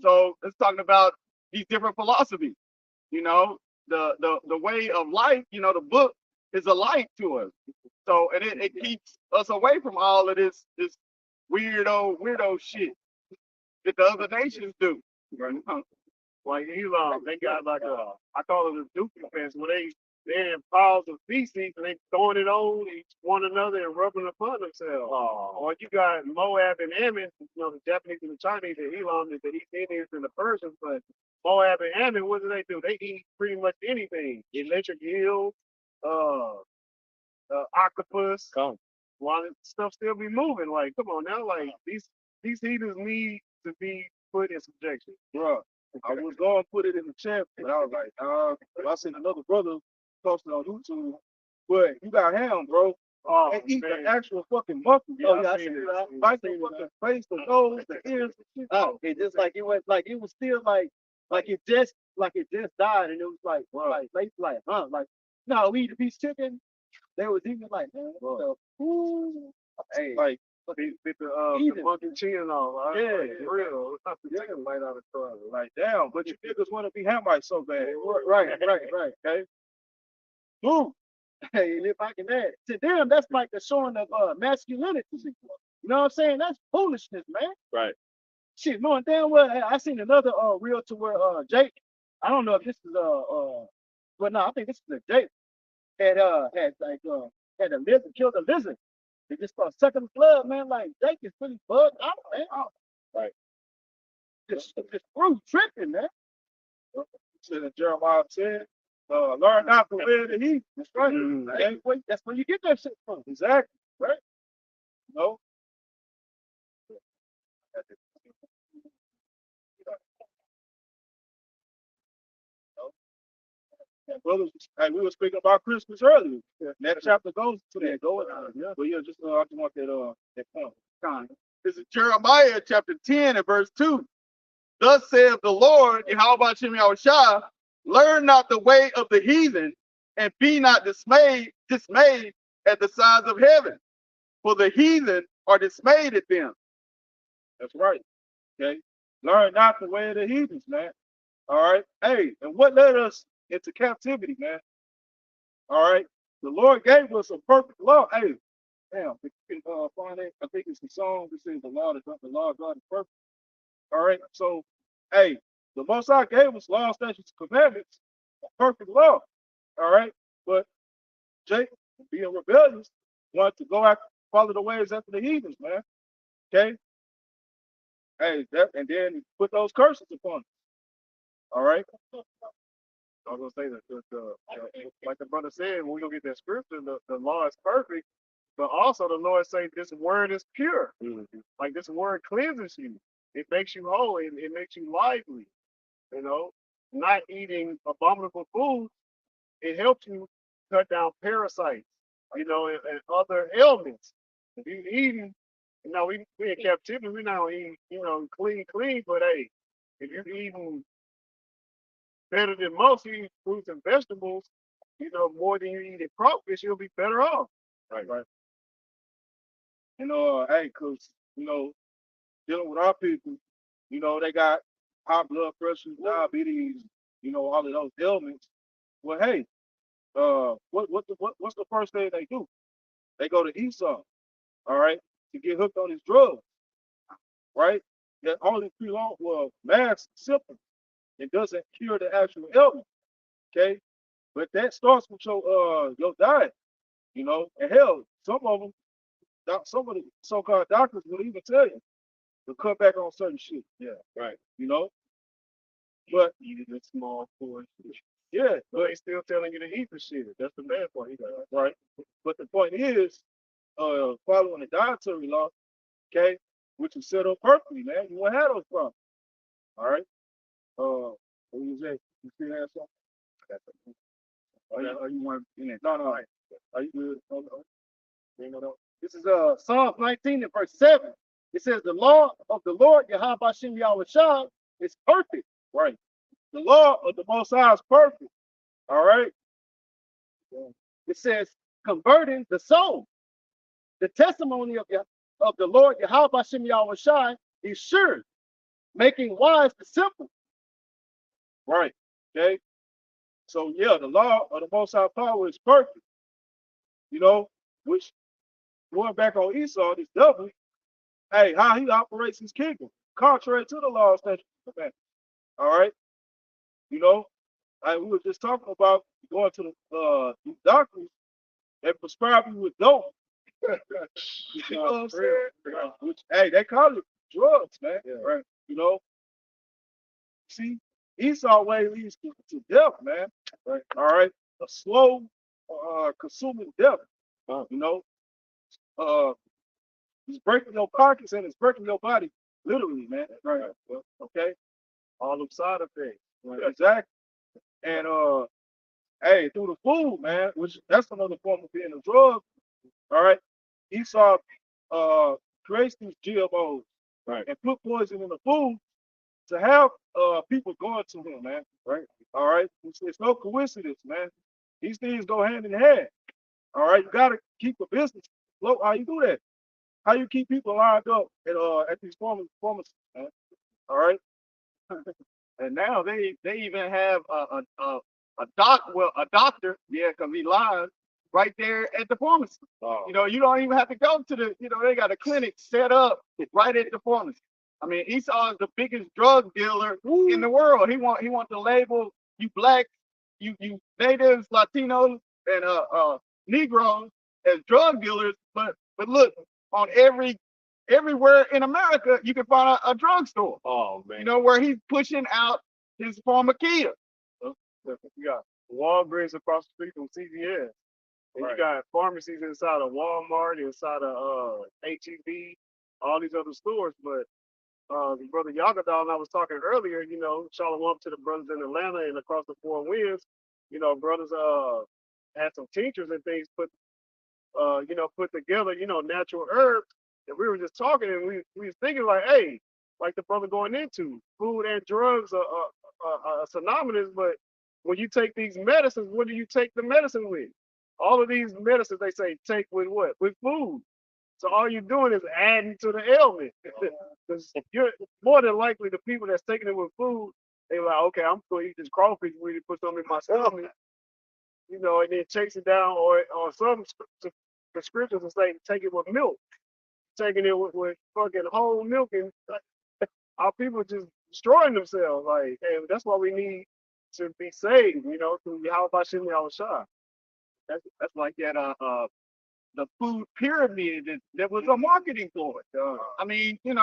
So it's talking about these different philosophies. You know, the way of life. You know, the book is a light to us. So and it keeps us away from all of this weirdo shit that the other nations do. Right. Like they got like I call it a duping fence where they're in piles of feces and they throwing it on one another and rubbing upon themselves. Or you got Moab and Ammon, the Japanese and the Chinese, the Elam, the East Indians and the Persians, but Moab and Ammon, what do? They eat pretty much anything. Electric eel, octopus. While stuff still be moving. Like, come on now, like these heathens need to be put in subjection. Bro, I was going to put it in the chat, but I was like, I seen another brother posted on YouTube, but you got ham, bro. Oh, and eat man. the actual fucking monkey. Yeah, Oh, yeah, I I seen seen it. it. Bite the fucking face, the nose, the ears, and shit. Oh, it just like it was still like it just died, and it was like no, we eat a piece of chicken. They was even like, man, what the fool? Hey, Like, Bit the Even. monkey chin off. Yeah. For real. Yeah. Take a bite out of the car. like damn, but you niggas want to be Hamites so bad. right. Okay? Dude, Hey, and if I can add to them, that's like the showing of masculinity. You know what I'm saying? That's foolishness, man. right. Shit, knowing damn well, I seen another reel to where Jake. I don't know if this is but no, I think this is a Jake had a lizard killed a lizard. They just start sucking blood, man. Like Jake is pretty bugged out, man. Right. Just screw tripping, man. Said that Jeremiah said, learn not the way of the heathen. That's right. That's where you get that shit from. Exactly. Right? No. Brothers, hey, we were speaking about Christmas earlier. That chapter goes to that. Yeah. But yeah, just I just want that point. This is Jeremiah chapter 10 and verse 2. Thus saith the Lord, Yahweh Shem Yahushua, learn not the way of the heathen, and be not dismayed at the signs of heaven, for the heathen are dismayed at them. That's right. Okay. Learn not the way of the heathens, man. All right. Hey, and what led us into captivity, man? All right. The Lord gave us a perfect law. Hey, damn, if you can find it, I think it's the song that says the law of God is perfect. All right. So, hey, the Most High gave us law, statutes, and commandments, a perfect law. All right. But Jacob, being rebellious, wanted to go after, follow the ways after the heathens, man. Okay. Hey, and then he put those curses upon us. All right. I was gonna say that like the brother said, when we gonna get that scripture, the law is perfect, but also the Lord say this word is pure. Like this word cleanses you. It makes you whole. It makes you lively. You know, not eating abominable foods. It helps you cut down parasites. You know, and other ailments. If you eating, we in captivity. We not gonna eat, clean. But hey, if you're eating better than most, you eat fruits and vegetables, more than you eat at crawfish, you'll be better off. Right. Hey, cause dealing with our people, they got high blood pressure, diabetes, all of those ailments. Well, hey, what's the first thing they do? They go to Esau, all right, to get hooked on his drugs, right? That only masks symptoms. It doesn't cure the actual ailment, okay? But that starts with your diet, and hell, some of the so-called doctors will even tell you to cut back on certain shit. Yeah, right. But Eat it in small portions. yeah, But they still telling you to eat the shit. That's the bad part. right. But the point is, following the dietary law, okay, which is set up perfectly, man. You won't have those problems. All right. What you say? You still have something? Are you want in it? No. Are you good? No. This is Psalms 19 and verse 7. It says the law of the Lord Yahweh Shem Yahushua is perfect. Right. The law of the Most High is perfect. All right. It says converting the soul. The testimony of the Lord Yahweh Shem Yahushua is sure, making wise the simple. Right. Okay. So yeah, the law of the Most High power is perfect. Which going back on Esau, this devil, hey, how he operates his kingdom, contrary to the law, statutes, and commandments. All right. We were just talking about going to the doctors and prescribe you with dope. You know what I'm saying? Right. Which, hey, they call it drugs, man. Yeah. Right. See, Esau way leads to death, man. Right. All right. A slow, consuming death. It's breaking your pockets and it's breaking your body, literally, man. Right. Okay. All them side effects. Right. Exactly. And hey, through the food, man, which that's another form of being a drug. All right. Esau creates these GMOs Right. and put poison in the food to have people going to him, man. Right. All right. It's no coincidence, man. These things go hand in hand. All right. You gotta keep the business flow. How you do that? How you keep people lined up at these pharmacies, man? All right. And now they even have a doctor, yeah, because he lies right there at the pharmacy. Oh. You know, you don't even have to go to the, they got a clinic set up right at the pharmacy. I mean, Esau is the biggest drug dealer in the world. He want to label you blacks, you natives, Latinos, and Negroes as drug dealers. But look, on everywhere in America, you can find a drugstore. Oh man. You know, where he's pushing out his pharmakia. You got Walgreens across the street from CVS. And Right. you got pharmacies inside of Walmart, inside of HEB, all these other stores. But the brother Yagadal and I was talking earlier, shalom to the brothers in Atlanta and across the four winds. Brothers had some tinctures and things put together, natural herbs. And we were just talking and we was thinking like, hey, like the brother going into food and drugs are synonymous, but when you take these medicines, what do you take the medicine with? All of these medicines they say take with what? With food. So all you're doing is adding to the ailment. Because you're more than likely the people that's taking it with food, they're like, okay, I'm gonna eat this crawfish we to put something in my stomach, and then chase it down, or some prescriptions will say take it with milk, taking it with fucking whole milk, and our people just destroying themselves. Like, hey, that's why we need to be saved, through Yahweh Shem Yahushua. That's like that the food pyramid that was a marketing ploy. I mean, you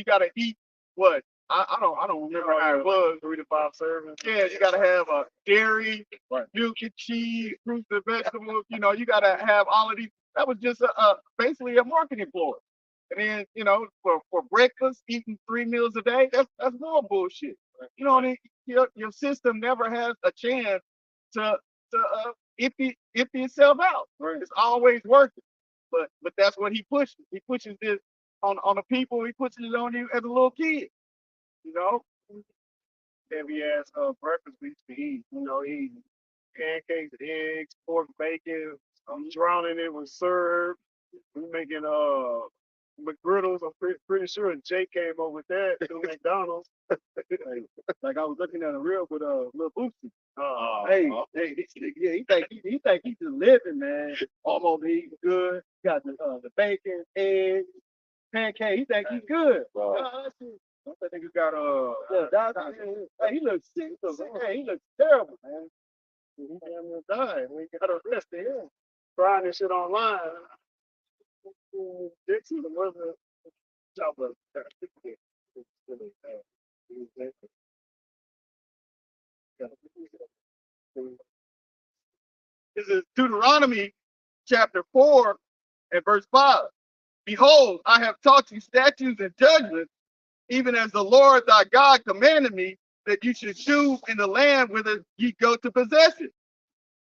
gotta eat what? I don't remember how it was. 3 to 5 servings. Yeah, you gotta have a dairy, Right. milk and cheese, fruits and vegetables. You gotta have all of these. That was just basically a marketing ploy. And then, for breakfast, eating 3 meals a day, that's more bullshit. And your system never has a chance to empty itself out. Right. It's always working. But that's what he pushes. He pushes this on the people. He pushes it on you as a little kid. Heavy ass breakfast we used to eat. Eating pancakes, eggs, pork, bacon. I'm drowning it with syrup. We making McGriddles. I'm pretty sure Jake came up with that to McDonald's. Like I was looking at a reel with Lil Boosie. Hey, Yeah, he think he's just living, man. Almost eating good. Got the bacon, eggs, pancake. He think he's good. I think he got he looks sick. Hey, he looks terrible, man. he damn near died. We got arrested him. Trying this shit online. Dixon was a job. This is Deuteronomy chapter 4 and verse 5. Behold, I have taught you statutes and judgments, even as the Lord thy God commanded me, that you should do in the land whither ye go to possess it.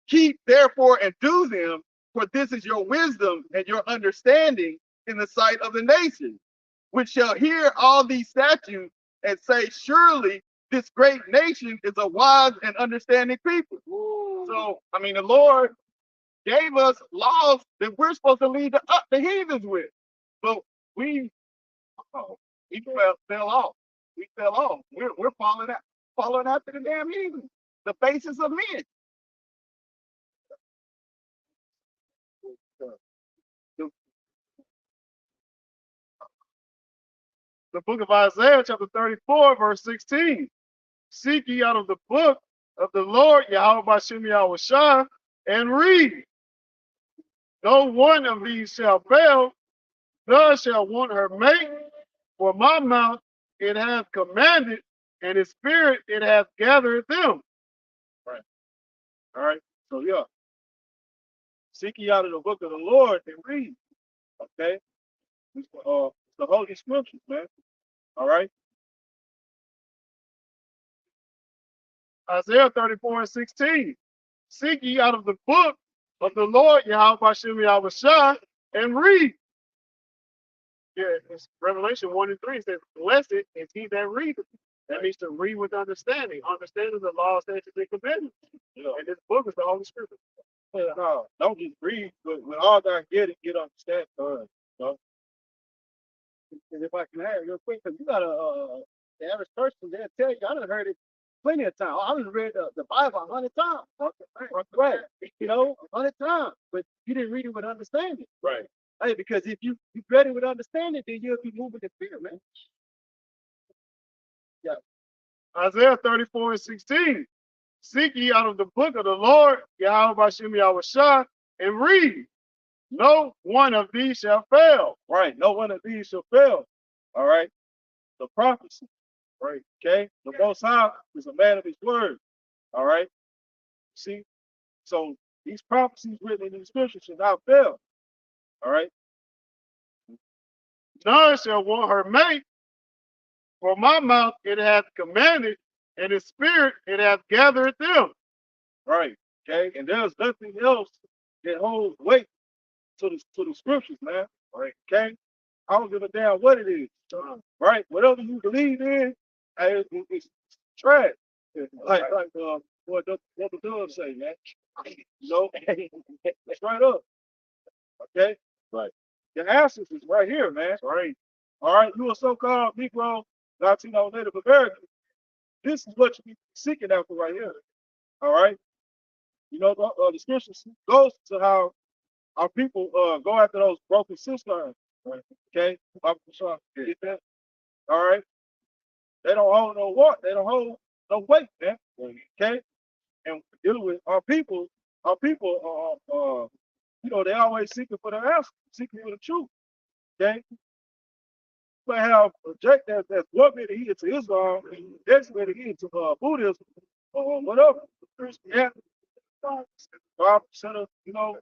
Keep therefore and do them, for this is your wisdom and your understanding in the sight of the nations, which shall hear all these statutes and say, surely this great nation is a wise and understanding people. So, I mean, the Lord gave us laws that we're supposed to lead the heathens with, but we fell off. We fell off. We're following after the damn heathens, the faces of men. The book of Isaiah, chapter 34, verse 16. Seek ye out of the book of the Lord, Yahweh Bashem Yahushua, and read. No one of these shall fail, thus shall one her make, for my mouth it hath commanded, and his spirit it hath gathered them. Right. All right. So yeah. Seek ye out of the book of the Lord and read. Okay. It's the Holy Scriptures, man. All right. Isaiah 34 and 16. Seek ye out of the book of the Lord, Yahweh Bashem Yahushua, and read. Yeah, it's Revelation 1 and 3 says, blessed is he that readeth. That means to read with understanding. Understanding the law, statutes, and commandments. Yeah. And this book is the Holy Scripture. No, don't just read, but when all that get understanding. You know? And if I can add real quick, because you got the average person, they'll tell you, I done heard it plenty of times. I done read the Bible 100 times. Right. You know, 100 times. But you didn't read it with understanding. Right. Hey, because if you read it with understanding, then you'll be moving in fear, man. Yeah. Isaiah 34 and 16. Seek ye out of the book of the Lord, Yahweh Bashem Yahushua, and read. No one of these shall fail. Right. No one of these shall fail. All right. The prophecy. Right. Okay. The Most High is a man of his word. All right. See? So these prophecies written in the scriptures should not fail. All right. None shall want her mate, for my mouth it hath commanded, and his spirit it hath gathered them. Right. Okay. And there's nothing else that holds weight to the scriptures, man. Right. Okay. I don't give a damn what it is. Right. Whatever you believe in, hey, it's trash. Like what the Dove say, man. You know, straight up. Okay. Right. The answers is right here, man. Right. All right. You a so-called Negro, Latino, Native American. This is what you be seeking after right here. All right. You know, the scriptures goes to how our people go after those broken cisterns. Right. Okay. Get that? All right. They don't hold no water. They don't hold no weight, man. Right. Okay. And dealing with our people you know, they always seeking for the answer, seeking for the truth. Okay. But have a Jake that's one minute he into Islam, next minute he into Buddhism, or whatever. Yeah. 5% of, you know,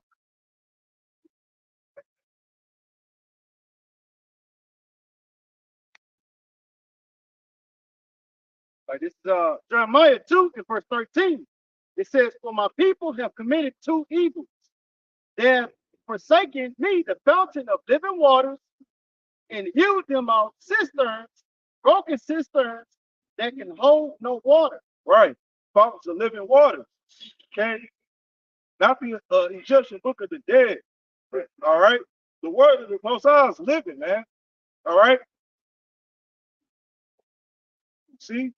Like this is Jeremiah 2 in verse 13. It says, for my people have committed two evils. They have forsaken me, the fountain of living waters, and hewed them out cisterns, broken cisterns that can hold no water. right. Fountains of living waters. Okay. Not the Egyptian book of the dead. All right. The word of the Most High is living, man. All right. See?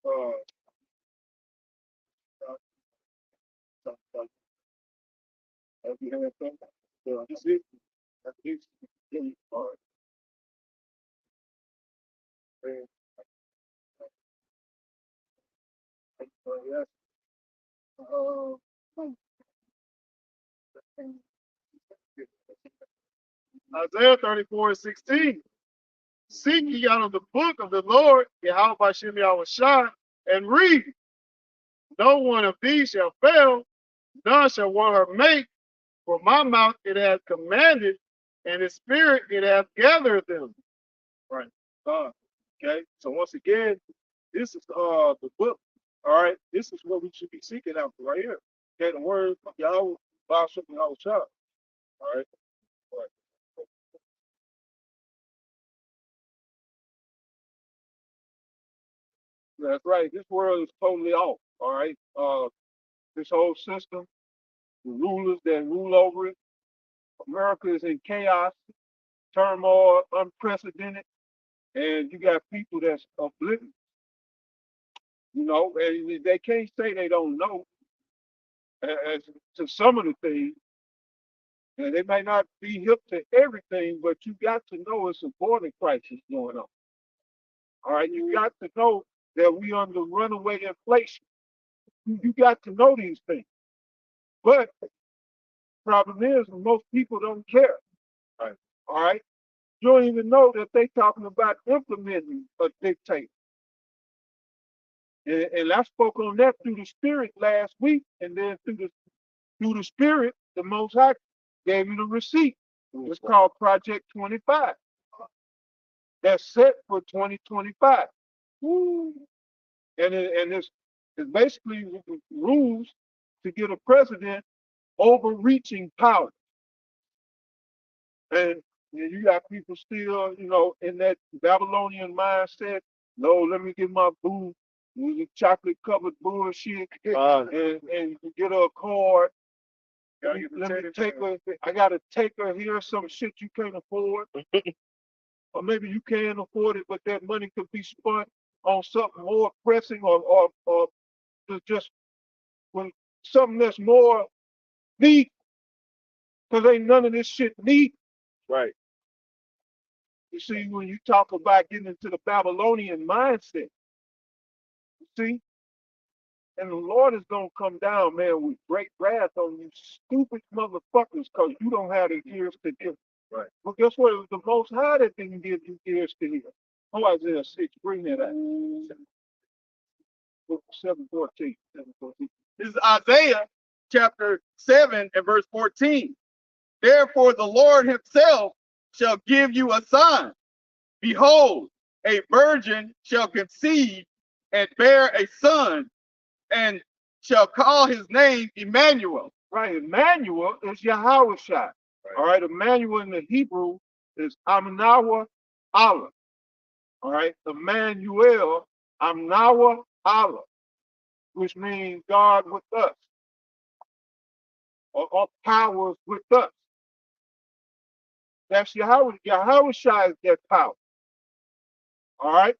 Uh, have you had something? This is that's it. All right. And, yes. Isaiah 34 and 16. Seek ye out of the book of the Lord, Yahweh Bashem Yahushua, and read. No one of these shall fail, none shall want her mate, for my mouth it hath commanded, and his spirit it hath gathered them. Right. Okay. So once again, this is the book. All right. This is what we should be seeking out right here. Okay. The word of Yahweh, Basham, and Yahweh Shah. All right. All right. That's right. This world is totally off. All right. This whole system, the rulers that rule over it, America is in chaos, turmoil, unprecedented, and you got people that's oblivious. You know, and they can't say they don't know as to some of the things. And they might not be hip to everything, but you got to know it's a border crisis going on. All right, you got to know that we under runaway inflation. You got to know these things. But problem is, most people don't care. Right. All right, you don't even know that they talking about implementing a dictator. And I spoke on that through the spirit last week, and then through the spirit, the Most High gave me the receipt. It's called Project 25. That's set for 2025. Woo. And it's basically rules to get a president overreaching power. And you got people still, in that Babylonian mindset. No, let me get my boo, the chocolate covered bullshit, and get her a card. Gotta get the Let me tater take tot. her. I gotta take her here. Some shit you can't afford, or maybe you can afford it, but that money could be spent on something more pressing, or just when something that's more neat, because ain't none of this shit neat. Right. You see, when you talk about getting into the Babylonian mindset, you see, and the Lord is gonna come down, man, with great wrath on you stupid motherfuckers, because you don't have the ears to hear. Right. Well, guess what? It was the Most High that didn't give you ears to hear. Oh, Isaiah 6, bring that out. 7:14. 7:14. This is Isaiah chapter 7 and verse 14. Therefore, the Lord himself shall give you a sign. Behold, a virgin shall conceive and bear a son, and shall call his name Emmanuel. Right, Emmanuel is Yahweh Shai. Right. All right, Emmanuel in the Hebrew is Amnawa Allah. All right, Emmanuel, Amnawa Allah, which means God with us, or powers with us. That's Yahweh. Yahweh Shai is that power. All right,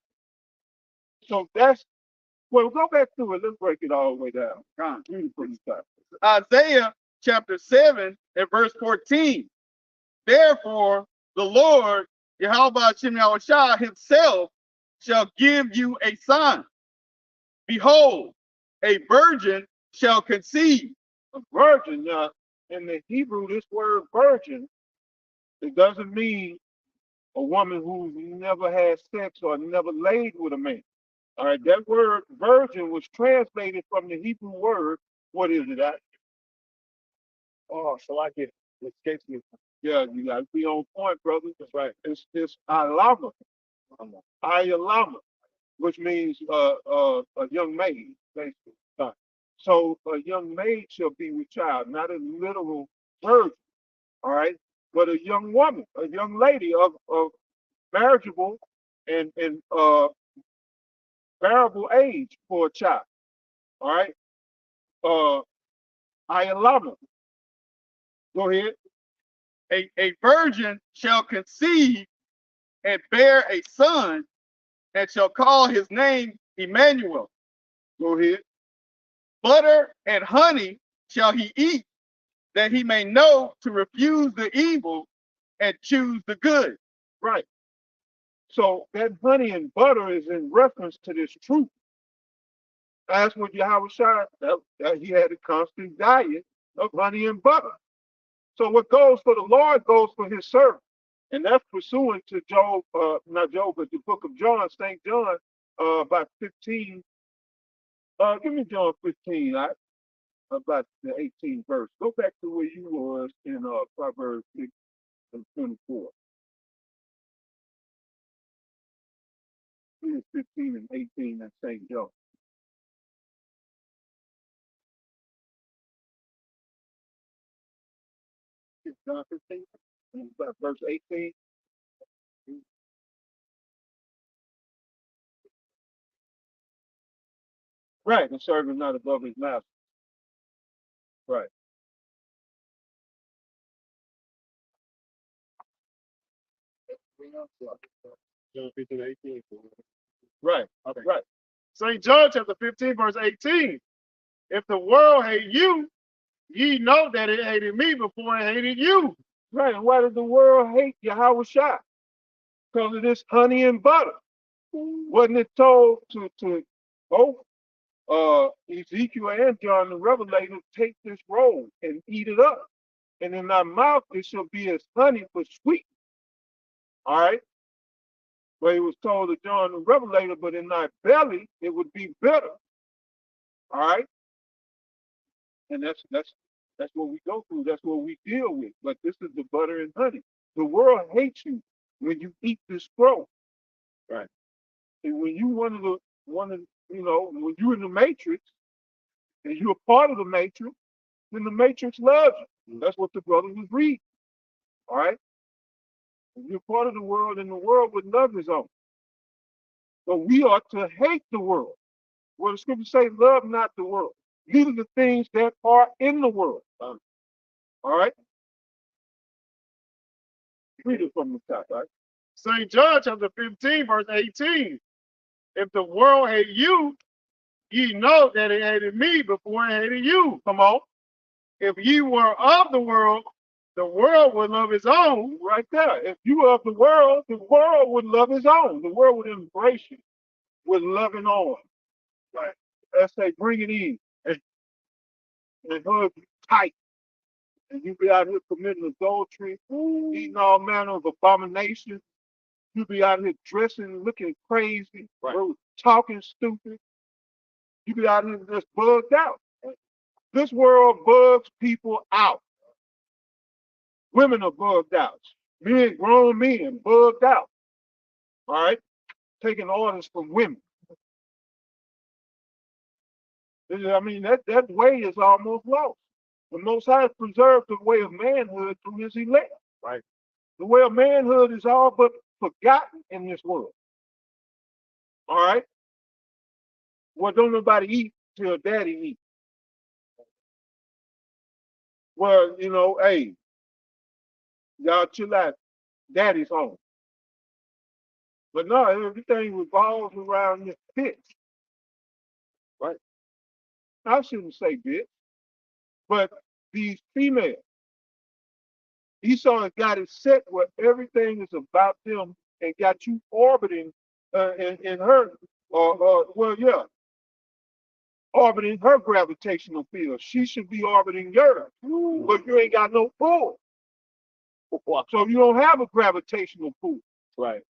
so that's, well, go back to it. Let's break it all the way down. Isaiah chapter 7 and verse 14. Therefore, the Lord, Yahweh Hashem Yahushua himself, shall give you a sign. Behold, a virgin shall conceive. A virgin, in the Hebrew, this word virgin, it doesn't mean a woman who never had sex or never laid with a man. All right, that word virgin was translated from the Hebrew word. What is it? Oh, so I get it escapes me. Yeah, you got to be on point, brother. That's right. It's alama, ayalama, which means a young maid, basically. So a young maid shall be with child, not a literal virgin. All right, but a young woman, a young lady of marriageable and bearable age for a child. All right, ayalama. Go ahead. A virgin shall conceive and bear a son, and shall call his name Emmanuel. Go ahead. Butter and honey shall he eat, that he may know to refuse the evil and choose the good. Right. So that honey and butter is in reference to this truth. That's what Yahweh Shai, that he had a constant diet of honey and butter. So what goes for the Lord goes for his servant. And that's pursuant to Job, not Job, but the book of John, St. John, about 15. Give me John 15, about the 18th verse. Go back to where you was in Proverbs 6 and 24. 15 and 18 in St. John. John 15, verse 18. Right, the servant not above his master. Right. John 15, 18. Right. Okay. Right. St. John chapter 15, verse 18. If the world hate you, ye know that it hated me before it hated you. Right. And why does the world hate Yahweh Shai? Because of this honey and butter. Wasn't it told to both Ezekiel and John the Revelator, take this roll and eat it up, and in thy mouth it shall be as honey but sweet. All right. Well, it was told to John the Revelator, but in thy belly it would be bitter. All right. And that's what we go through. That's what we deal with. But this is the butter and honey. The world hates you when you eat this scroll. Right. And when you when you're in the matrix and you're a part of the matrix, then the matrix loves you. That's what the brother was reading. All right. You're part of the world, and the world would love his own. But we are to hate the world. Well, the scriptures say, love not the world. Neither the things that are in the world. All right? Read it from the top, right? St. John chapter 15, verse 18. If the world hate you, ye know that it hated me before it hated you. Come on. If ye were of the world would love its own. Right there. If you are of the world would love his own. The world would embrace you with loving arms. Right? Let's say, bring it in and hug you tight. And you be out here committing adultery, eating all manner of abominations. You be out here dressing, looking crazy, right, talking stupid. You be out here just bugged out. This world bugs people out. Women are bugged out. Men, grown men, bugged out. All right? Taking orders from women. I mean, that way is almost lost. The Most High preserved the way of manhood through his elect. Right? The way of manhood is all but forgotten in this world. All right? Well, don't nobody eat till daddy eat. Well, you know, hey, y'all chill out. Daddy's home. But no, everything revolves around this bitch. Right? I shouldn't say bitch, but these females. Esau has got it set where everything is about them and got you orbiting in her, orbiting her gravitational field. She should be orbiting yours, but you ain't got no pull. So you don't have a gravitational pull. Right.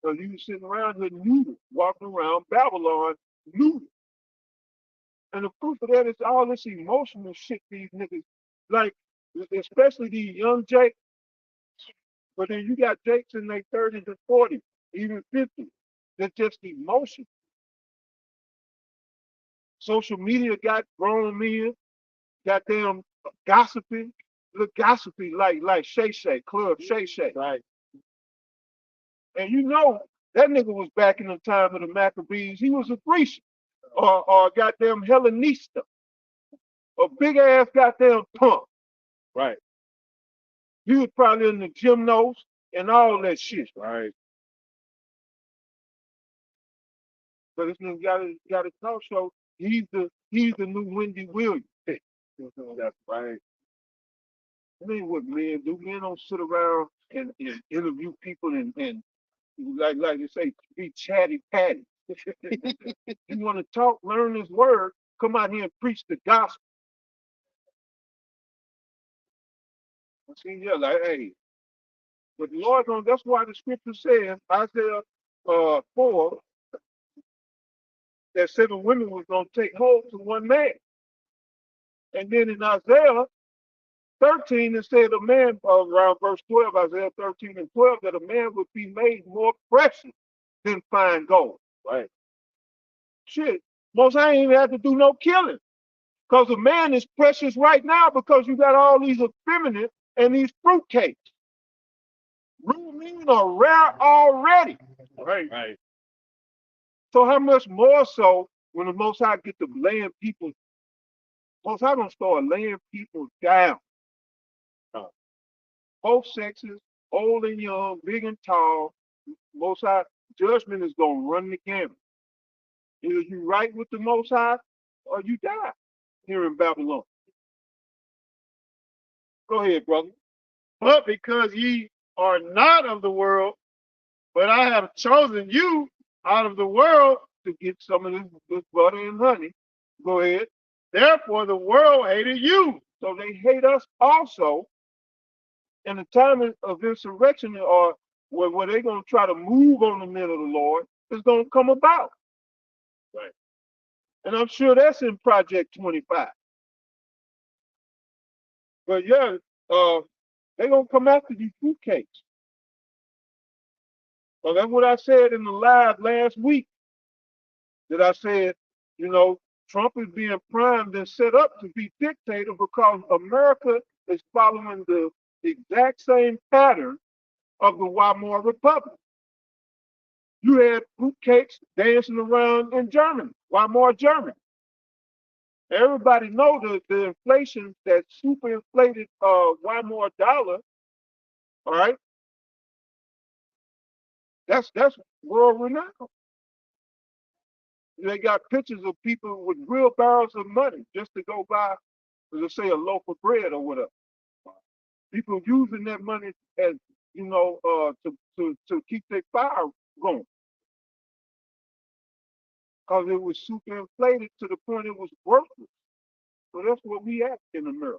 So you sitting around here noodle, walking around Babylon noodle. And the proof of that is all this emotional shit these niggas, like, especially these young Jakes. But then you got Jakes in their 30s and 40s, even 50s. They're just emotional. Social media got grown men, got them gossiping, look gossipy like Shay Shay, Club Shay Shay. Right. And you know that nigga was back in the time of the Maccabees. He was a Grecian or goddamn Hellenista, a big ass goddamn punk. Right. He was probably in the gymnos and all that shit. Right. But this nigga got a talk show. He's the new Wendy Williams. That's right. I mean, what men do? Men don't sit around and interview people and like they say, be chatty patty. You want to talk, learn this word, come out here and preach the gospel. See, yeah, like, hey, but the Lord, that's why the scripture says, Isaiah 4, that 7 women was going to take hold to one man. And then in Isaiah 13, it said a man, around verse 12, Isaiah 13 and 12, that a man would be made more precious than fine gold. Right. Shit, most I ain't even have to do no killing. Because a man is precious right now because you got all these effeminate and these fruitcakes. Real men are rare already. Right. Right. So how much more so when the Most High get to laying people, Most High gonna start laying people down. Both sexes, old and young, big and tall. Most High judgment is gonna run the gamut. Either you right with the Most High or you die here in Babylon. Go ahead, brother. But because ye are not of the world, but I have chosen you out of the world to get some of this butter and honey. Go ahead. Therefore the world hated you. So they hate us also. In the time of insurrection or where they're going to try to move on the men of the Lord, is going to come about. Right. And I'm sure that's in Project 25. But yeah, they're going to come after these fruitcakes. Well, that's what I said in the live last week. That I said, you know, Trump is being primed and set up to be dictator because America is following the exact same pattern of the Weimar Republic. You had fruitcakes dancing around in Germany, Weimar Germany. Everybody know the inflation, that super inflated Weimar dollar, all right? That's world renowned. They got pictures of people with real barrels of money just to go buy, let's say, a loaf of bread or whatever. People using that money as, to keep their fire going. Because it was super inflated to the point it was worthless. So that's what we have in America.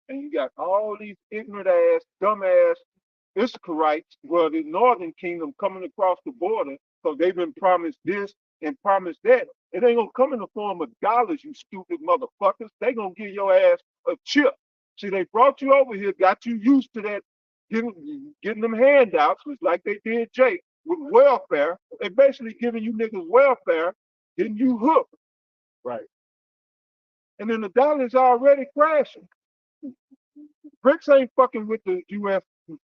And you got all these ignorant ass, dumb ass Issacharites, well, the northern kingdom coming across the border because they've been promised this and promised that. It ain't gonna come in the form of dollars, you stupid motherfuckers. They gonna give your ass a chip. See, they brought you over here, got you used to that, getting them handouts, just like they did Jake with welfare. They basically giving you niggas welfare, getting you hooked. Right. And then the dollar's already crashing. BRICS ain't fucking with the U.S.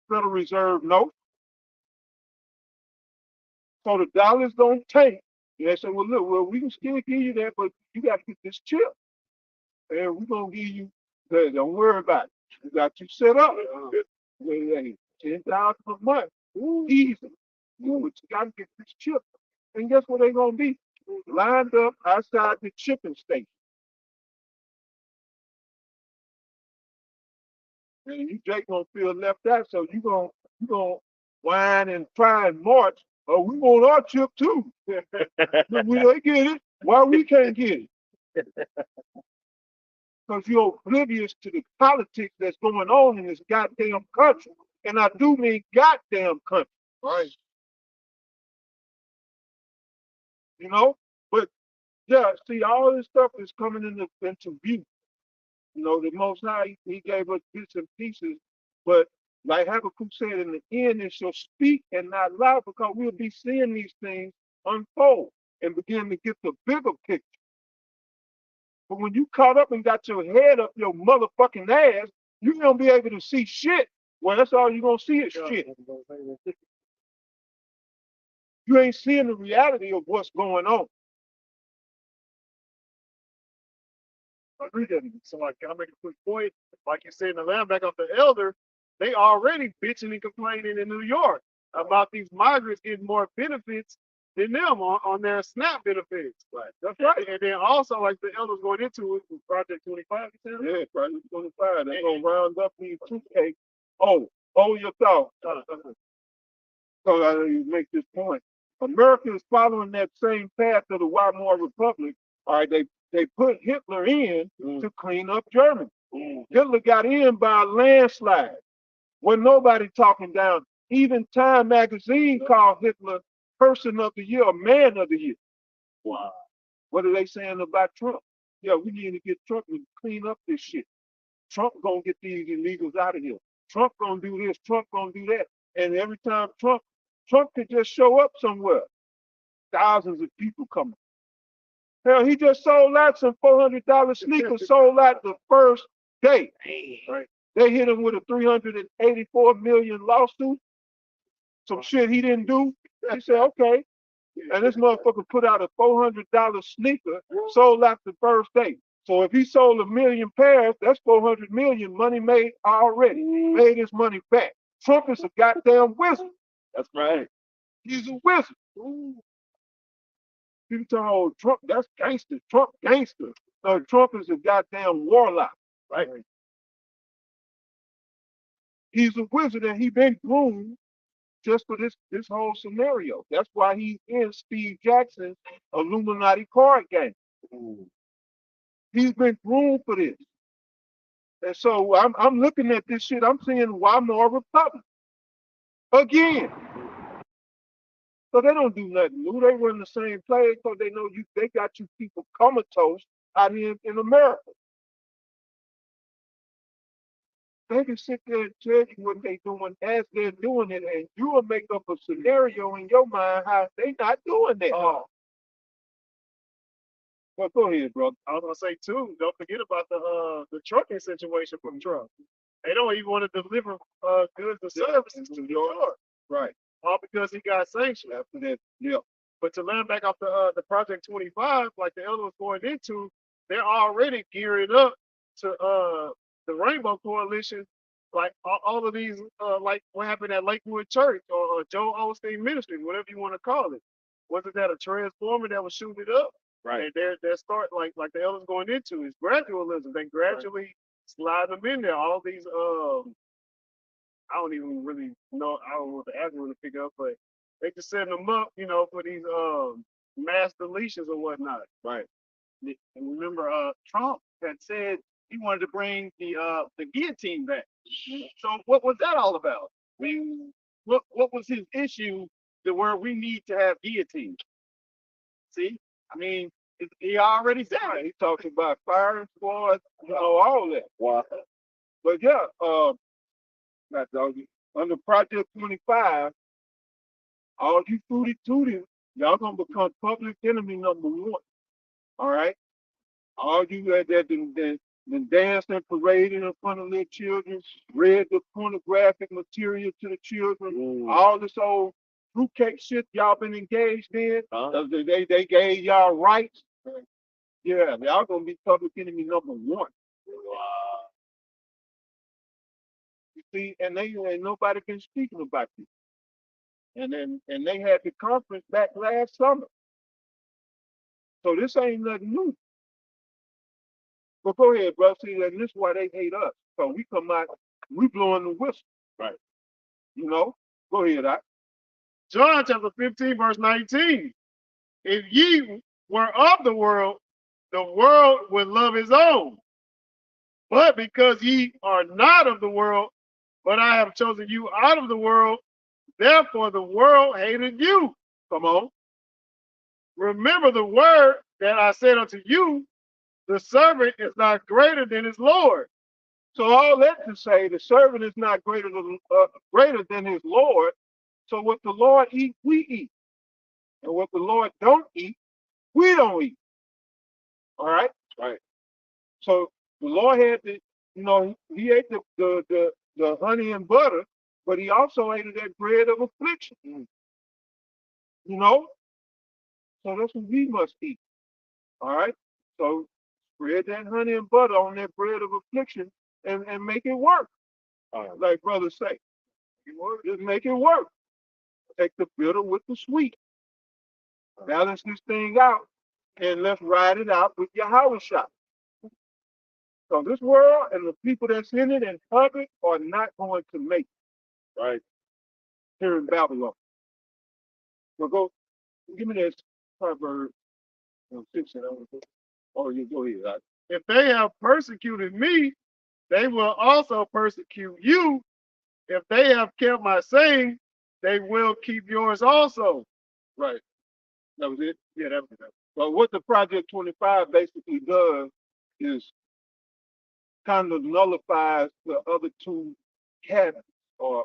Federal Reserve note. So the dollar's gonna tank. And they say, well, look, well, we can still give you that, but you got to get this chip. And we're gonna give you, don't worry about it. We got you set up. Hey, 10,000 a month. Easy. But you got to get this chip. And guess what they're gonna be? Lined up outside the shipping station. And you Jake gonna feel left out, so you gonna whine and try and march. Oh, we want our chip too. We don't get it. Why we can't get it? Because you're oblivious to the politics that's going on in this goddamn country. And I do mean goddamn country. Right. You know? But yeah, see, all this stuff is coming into view. You know, the Most High, he gave us bits and pieces, but like Habakkuk said, in the end, it shall speak and not lie, because we'll be seeing these things unfold and begin to get the bigger picture. But when you caught up and got your head up your motherfucking ass, you gonna be able to see shit. Well, that's all you're gonna see is shit. You ain't seeing the reality of what's going on. So, like, can I make a quick point? Like you said, in the land back of the elder, they already bitching and complaining in New York about these migrants getting more benefits than them on their SNAP benefits. Right. That's right. And then also, like the elders going into it with Project 25, you said? Yeah, Project 25. They're gonna round up these fruitcakes. Oh, hold your thought. So I make this point. America is following that same path of the Weimar Republic. All right, they put Hitler in to clean up Germany. Hitler got in by a landslide. When nobody talking down. Even Time magazine called Hitler Person of the Year or Man of the Year. Wow. What are they saying about Trump? Yeah, we need to get Trump to clean up this shit. Trump gonna get these illegals out of here. Trump gonna do this. Trump gonna do that. And every time Trump could just show up somewhere. Thousands of people coming. Hell, he just sold out some $400 sneakers, sold out the first day. Right. They hit him with a $384 million lawsuit. Some shit he didn't do. He said, okay. And this motherfucker put out a $400 sneaker, sold out the first day. So if he sold 1 million pairs, that's 400 million money made already. Made his money back. Trump is a goddamn wizard. That's right. He's a wizard. Ooh. People tell, oh, Trump, that's gangster. Trump gangster. No, Trump is a goddamn warlock. Right? He's a wizard, and he been groomed just for this whole scenario. That's why he is Steve Jackson's Illuminati card game. Ooh. He's been groomed for this. And so I'm looking at this shit, I'm seeing Weimar Republic. Again. So they don't do nothing new. They run the same play because they know they got you people comatose out here in America. They can sit there and tell you what they're doing as they're doing it, and you will make up a scenario in your mind how they not doing that. Oh. Well, go ahead, brother. I was gonna say too, don't forget about the trucking situation from Trump. They don't even want to deliver goods or services to New York, Right. all because he got sanctioned. After that, yeah. But to land back off the Project 25, like the elder was going into, they're already gearing up to the Rainbow Coalition, like all of these, like what happened at Lakewood Church or Joel Osteen Ministries, whatever you want to call it. Wasn't that a transformer that was shooting it up? Right. And they're start like the elders going into is gradualism. They gradually slide them in there. All these I don't even really know. I don't know what the acronym to pick up, but they just setting them up, for these mass deletions or whatnot. Right. And remember, Trump had said he wanted to bring the guillotine back. So what was that all about? What was his issue to where we need to have guillotine? See, I mean, he already said Yeah, it. he talks about firing squads, all that. Wow. But yeah, not doggy. Under Project 25, all you tootie tootie, y'all gonna become public enemy number one. All right? All you that then danced and paraded in front of their children, read the pornographic material to the children, all this old fruitcake shit y'all been engaged in. They gave y'all rights. Yeah, y'all gonna be public enemy number one. You see, and they ain't nobody been speaking about this. And they had the conference back last summer. So this ain't nothing new. But go ahead, bro. See, and this is why they hate us. So we come out, we blowing the whistle. Right. Go ahead, John chapter 15, verse 19. If ye were of the world would love his own. But because ye are not of the world, but I have chosen you out of the world, therefore the world hated you. Come on. Remember the word that I said unto you, the servant is not greater than his Lord. So all that to say, the servant is not greater than his Lord. So what the Lord eat, we eat, and what the Lord don't eat, we don't eat. All right. Right. So the Lord had to, he ate the honey and butter, but he also ate that bread of affliction. You know. So that's what we must eat. All right. So spread that honey and butter on that bread of affliction and make it work. Like brothers say, just make it work. Take the bitter with the sweet. Balance this thing out, and let's ride it out with Yahweh shot. So this world and the people that's in it and of it are not going to make it. Right. Here in Babylon. So give me this Proverbs 6 and oh, you go ahead. Right? If they have persecuted me, they will also persecute you. If they have kept my saying, they will keep yours also. Right. That was it? Yeah, that was it. But what the Project 25 basically does is kind of nullifies the other two cabinets or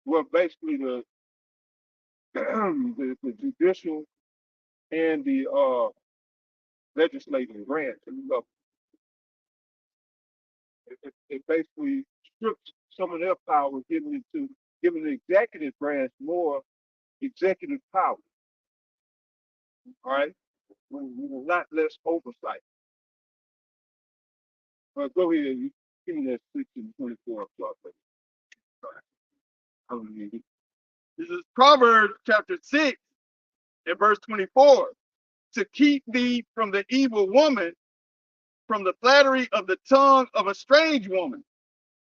well, basically the the judicial and the legislative branch. It basically strips some of their power, giving the executive branch more executive power. All right, with a lot less oversight. But go ahead, you give me that 6 and 24 o'clock. This is Proverbs chapter 6 and verse 24. To keep thee from the evil woman, from the flattery of the tongue of a strange woman.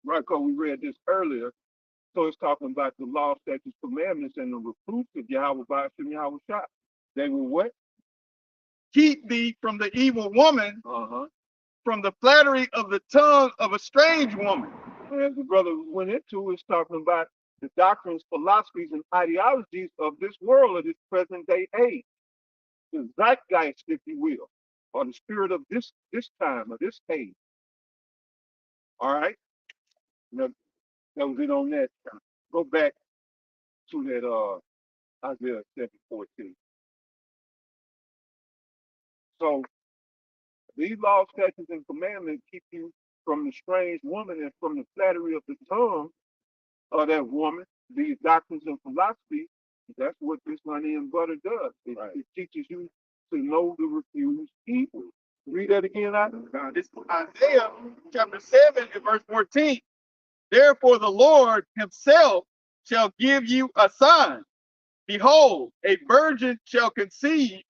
Right, because we read this earlier. So it's talking about the law, statutes, commandments, and the reproofs of Yahweh by Yahweh Shah. They were what? Keep thee from the evil woman, from the flattery of the tongue of a strange woman. As the brother went into, it's talking about the doctrines, philosophies, and ideologies of this world, of this present day age. The zeitgeist, if you will, or the spirit of this time, of this age. All right? Now, that was it on that. Go back to that Isaiah 7:14. So these laws, statutes, and commandments keep you from the strange woman and from the flattery of the tongue of that woman, these doctrines and philosophy, that's what this honey and butter does. It teaches you to know to refuse evil. Read that again, Adam. This is Isaiah chapter 7 and verse 14. Therefore the Lord himself shall give you a sign. Behold, a virgin shall conceive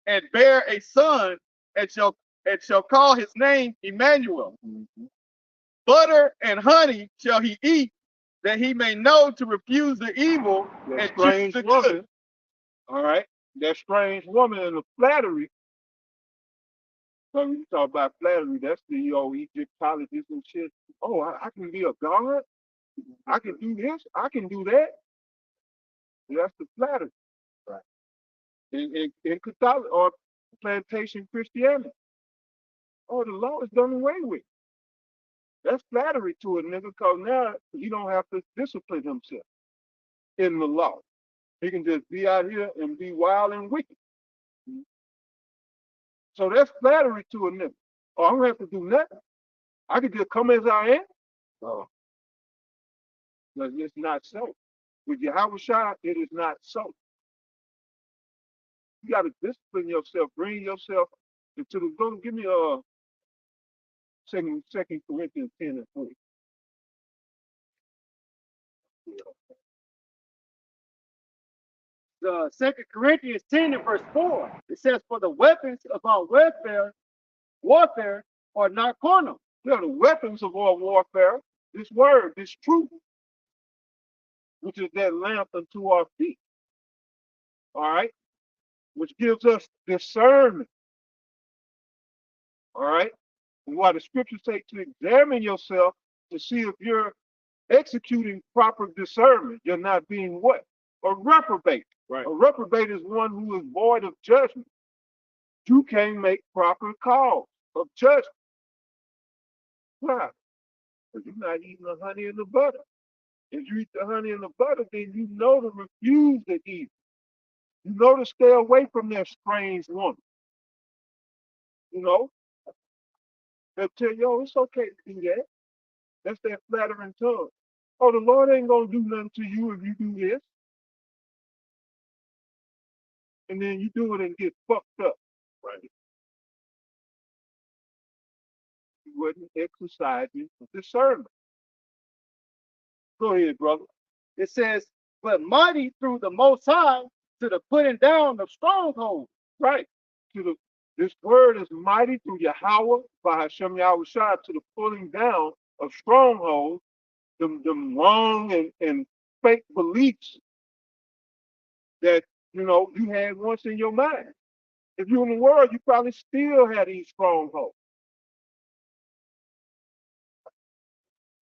and bear a son, and shall call his name Emmanuel. Butter and honey shall he eat, that he may know to refuse the evil That and choose strange the woman, good. all right, that strange woman and the flattery. So you talk about flattery, that's the old Egyptologists and shit. Oh, I can be a god. I can do this. I can do that. That's the flattery. Right. In Catholic or plantation Christianity. Oh, the law is done away with. That's flattery to a nigga, because now he don't have to discipline himself in the law. He can just be out here and be wild and wicked. So that's flattery to a nigga. Oh, I don't have to do nothing. I can just come as I am. Oh, but it's not so. With Yahweh Shai, it is not so. You got to discipline yourself, bring yourself into the. Go give me Second Corinthians 10 and 3. The 2 Corinthians 10 and verse 4, it says, for the weapons of our warfare are not carnal. Yeah, the weapons of our warfare, this word, this truth, which is that lamp unto our feet. All right, which gives us discernment. All right, and why the scriptures say to examine yourself to see if you're executing proper discernment. You're not being what? A reprobate. Right. A reprobate is one who is void of judgment. You can't make proper calls of judgment. Why? Because you're not eating the honey and the butter. If you eat the honey and the butter, then you know to refuse the evil. You know to stay away from that strange woman. You know? They'll tell you, oh, it's okay to do that. That's that flattering tongue. Oh, the Lord ain't going to do nothing to you if you do this. And then you do it and get fucked up. Right. You wasn't exercising discernment. Go ahead, brother. It says, but mighty through the Most High to the putting down of strongholds. Right. This word is mighty through Yahweh, by Hashem Yahweh Shai, to the pulling down of strongholds, them wrong and fake beliefs that you had once in your mind. If you're in the world, you probably still had these strongholds.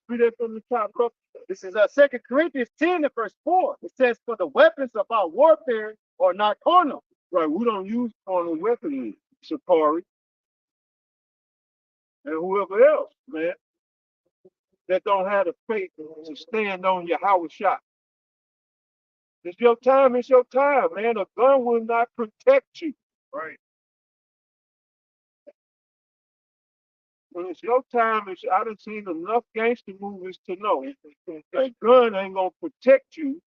Read that from the top, brother. This is 2 Corinthians 10 and verse 4. It says, for the weapons of our warfare are not carnal. Right, we don't use carnal weaponry, Sakari, and whoever else, man, that don't have the faith to stand on Yahweh Shai. It's your time, man. A gun will not protect you. Right. When it's your time, I done seen enough gangster movies to know that gun ain't gonna protect you.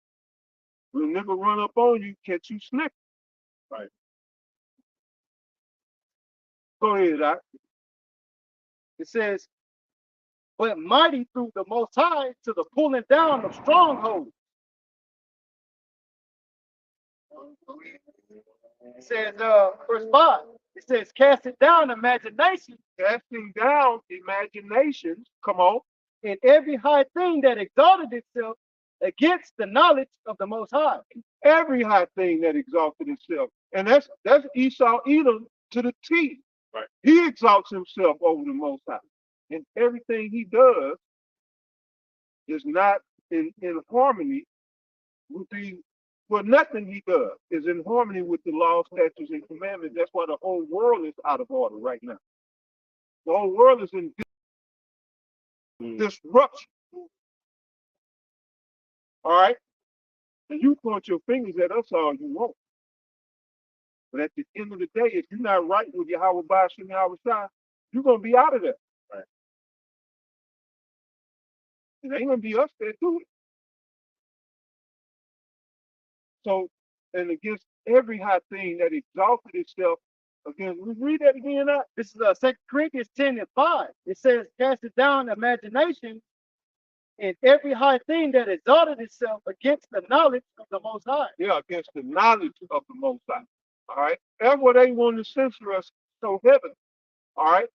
When a nigga run up on you, catch you sniffing. Right. Go ahead, Doc. It says, but mighty through the Most High to the pulling down of strongholds. It says, verse 5, it says, casting down imagination. Casting down imaginations, come on, In every high thing that exalted itself against the knowledge of the Most High. every high thing that exalted itself. And that's Esau Edom to the T. Right. He exalts himself over the Most High. And everything he does is not in harmony with nothing he does is in harmony with the law, statutes, and commandments. That's why the whole world is out of order right now. The whole world is in disruption. All right? And you point your fingers at us all you want. But at the end of the day, if you're not right with Yahweh Bashim Yahweh Shai, you're going to be out of there. Right. It ain't gonna be us that do it. So, and against every high thing that exalted itself against. Read that again. This is 2 Corinthians 10:5. It says, cast it down imagination and every high thing that exalted itself against the knowledge of the Most High. Yeah, against the knowledge of the Most High. All right, that's what they want to censor us so heavily. All right,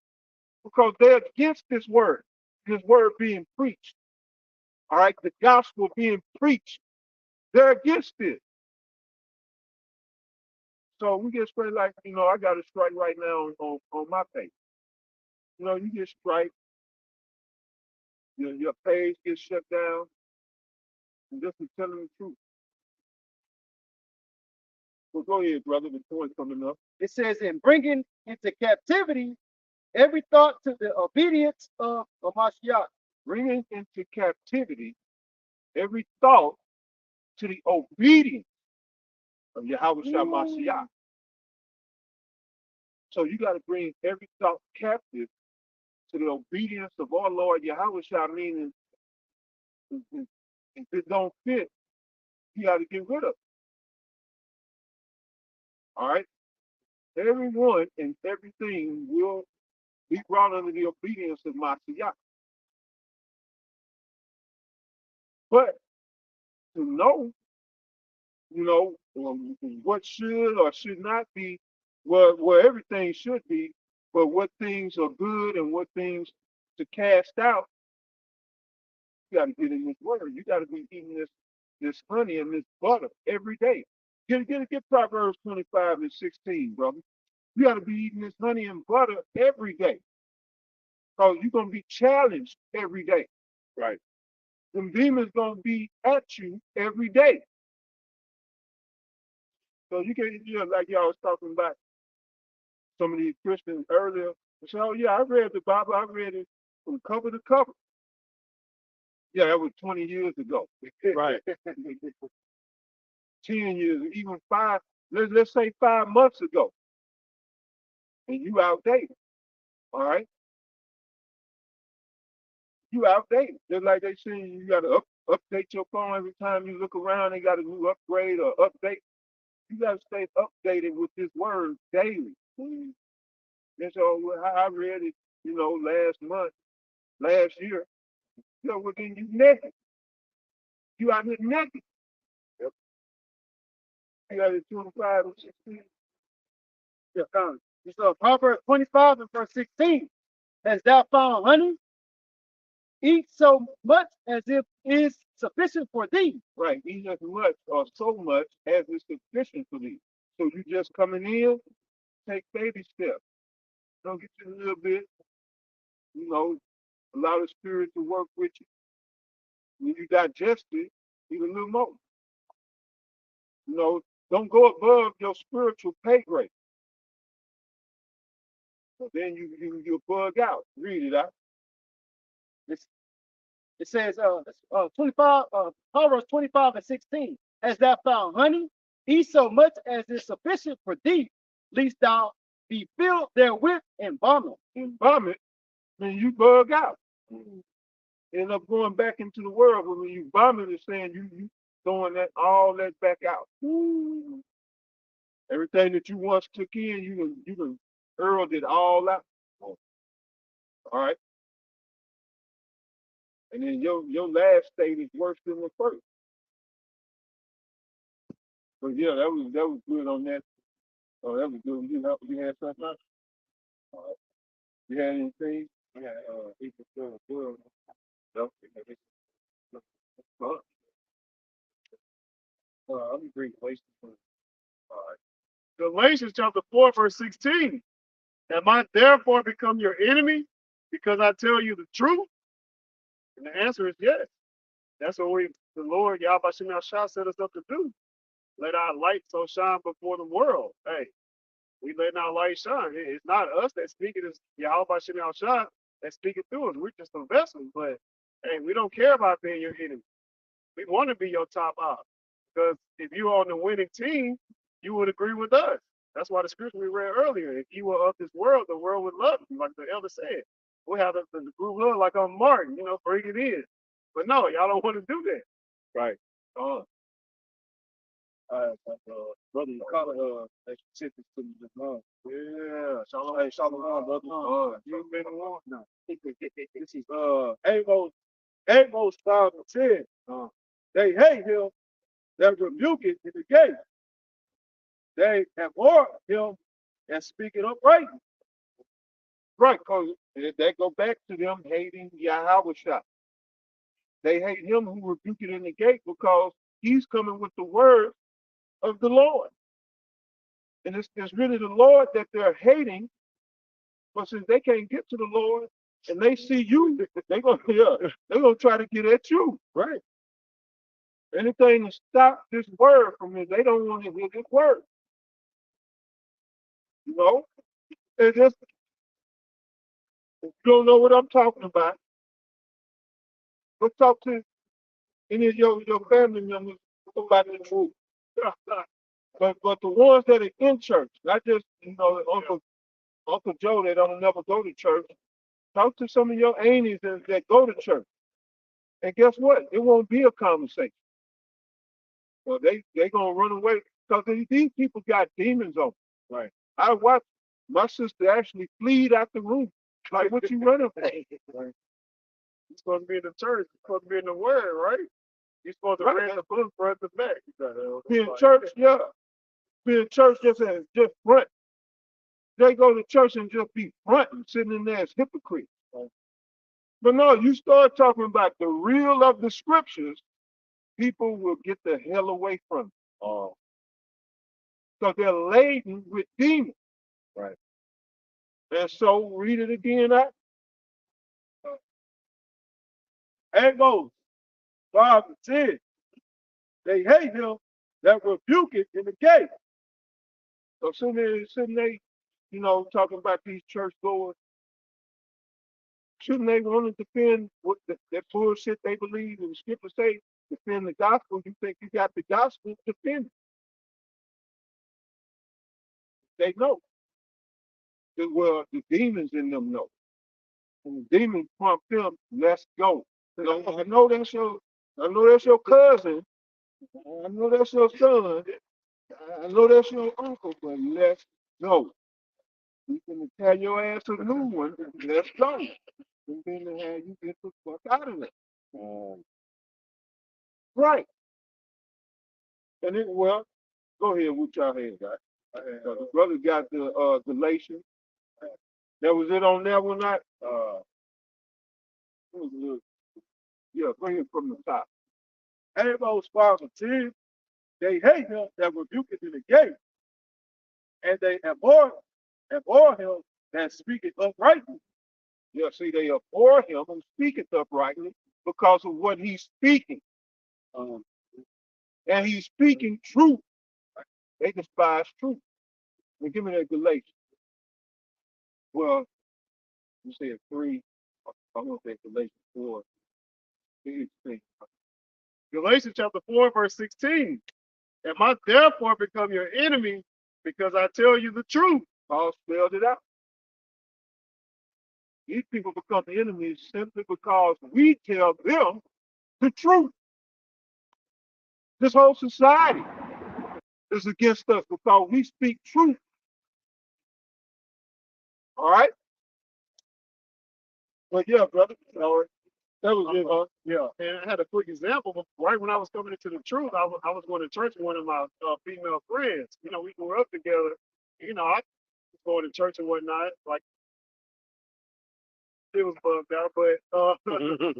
because they're against this word being preached. All right, the gospel being preached. They're against it. So we get straight like, I got a strike right now on my page. You get strike, your page gets shut down, and just to telling the truth. Well, go ahead, brother. The point's coming up. It says, in bringing into captivity every thought to the obedience of Mashiach. Bringing into captivity every thought to the obedience of Yahweh Mashiach. So you got to bring every thought captive to the obedience of our Lord Yahweh Shah, meaning if it don't fit, you got to get rid of it. All right? Everyone and everything will be brought under the obedience of Mashiach. But to know, what should or should not be, where everything should be, but what things are good and what things to cast out, you got to get in this word. You got to be eating this honey and this butter every day. Get Proverbs 25:16, brother. You got to be eating this honey and butter every day. Because you're going to be challenged every day. Right. Them demons going to be at you every day. So you can, like y'all was talking about some of these Christians earlier. They say, oh yeah, I read the Bible. I read it from cover to cover. Yeah, that was 20 years ago. Right. 10 years, even 5, let's say 5 months ago. And you outdated. All right? You outdated. Just like they say you got to update your phone every time you look around. They got a new upgrade or update. You got to stay updated with this word daily. And so I read it, last year. Well, then you naked. You out here naked. Yep. You got it 25:16. Yeah, it's Proverbs 25:16. As thou found honey, eat so much as if is sufficient for thee. Right, eat as much or so much as is sufficient for thee. So you just coming in, take baby steps. Don't get you a little bit, allow the spirit to work with you. When you digest it, eat a little more. Don't go above your spiritual pay grade. So then you bug out. Read it out. It says 25 Proverbs 25:16. As thou found honey, eat so much as is sufficient for thee, lest thou be filled therewith and vomit. Vomit, then you bug out. End up going back into the world. But when you vomit, it's saying you throwing all that back out. Everything that you once took in, you done hurled it all out. All right. And then your last state is worse than the first. But yeah, that was good on that. Oh, that was good. You had something else? All right. You had anything? Yeah, people still good. No, I'm agreeing places. All right. Galatians chapter 4:16. Am I therefore become your enemy because I tell you the truth? And the answer is yes. That's what the Lord Yahweh Shah set us up to do. Let our light so shine before the world. Hey, we letting our light shine. It's not us that's speaking, it's Yahweh Shah that's speaking through us. We're just a vessel. But hey, we don't care about being your enemy. We want to be your top op. Because if you're on the winning team, you would agree with us. That's why the scripture we read earlier. If you were of this world, the world would love you, like the elder said. We have the group love like on Martin, bring it in. But no, y'all don't want to do that. Right. Brother, you call it specific to the love. Yeah, shalom. Hey, shalom, brother. You been along now. This is Amos 5:10. They hate him that rebuke it in the gate. They abhor him and speak it upright. Right, because they go back to them hating Yahweh Shah. They hate him who rebuked it in the gate because he's coming with the word of the Lord. And it's really the Lord that they're hating. But since they can't get to the Lord and they see you, they're gonna try to get at you. Right. Anything to stop this word from you, they don't want to hear this word. You know? It's just, if you don't know what I'm talking about, go talk to any of your family members, somebody in the room. But the ones that are in church, not just, Uncle Joe that don't never go to church, talk to some of your aunties that go to church. And guess what? It won't be a conversation. Well, they gonna run away because these people got demons on them. Right. I watched my sister actually fleed out the room. Like, what you running for? Right. You're supposed to be in the church. You're supposed to be in the word, right? You're supposed to Right. read the book front to back. Be in church, yeah. Be in church just front. They go to church and just be front and sitting in there as hypocrites. Right? But no, you start talking about the real of the scriptures, people will get the hell away from it. Oh, So they're laden with demons. right. And so read it again. Amos 5:10. They hate him that rebuke it in the gate. So shouldn't they, talking about these church goers, shouldn't they want to defend what that bullshit they believe in the scripture say, defend the gospel? You think you got the gospel, defend it. They know. Well, the demons in them know. And the demons prompt them, let's go. I know that's your cousin. I know that's your son. I know that's your uncle, but let's go. We can tell your ass a new one. Let's go. And then have you get the fuck out of there. Right. And then, well, go ahead with y'all head, guys. The brother got the Galatians. That was it on that one, not yeah, bring it from the top. Amos 5:10. They hate him that rebuke it in the gate. And they abhor him that speaketh uprightly. Yeah, see, they abhor him who speaketh uprightly because of what he's speaking. And he's speaking truth. They despise truth. Now, give me that Galatians. Well, you said 3. I'm going to say Galatians 4. Galatians chapter 4, verse 16. Am I therefore become your enemy because I tell you the truth? Paul spelled it out. These people become enemies simply because we tell them the truth. This whole society is against us because we speak truth. All right? But yeah, brother, that was it, huh? Yeah, and I had a quick example. Right when I was coming into the truth, I was going to church with one of my female friends. We grew up together. I was going to church and whatnot. Like, it was bugged out, but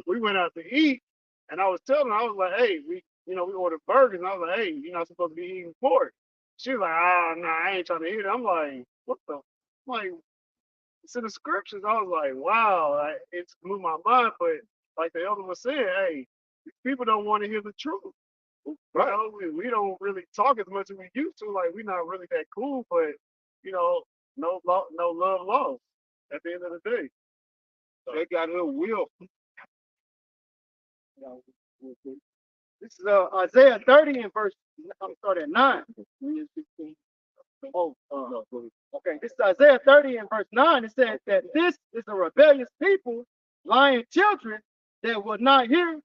we went out to eat, and I was telling her, I was like, hey, we ordered burgers, and I was like, hey, you're not supposed to be eating pork. She was like, nah, I ain't trying to eat it. I'm like, what the? I'm like, it's in the scriptures. I was like, wow, it's blew my mind. But like the elder was saying, hey, people don't want to hear the truth. Right. We don't really talk as much as we used to. Like, we're not really that cool, but no love lost at the end of the day. They got a little will. This is Isaiah 30 and verse, I'm starting at 9. Oh, no, go ahead. Okay, this is Isaiah 30 and verse 9. It says that this is a rebellious people, lying children that will not hear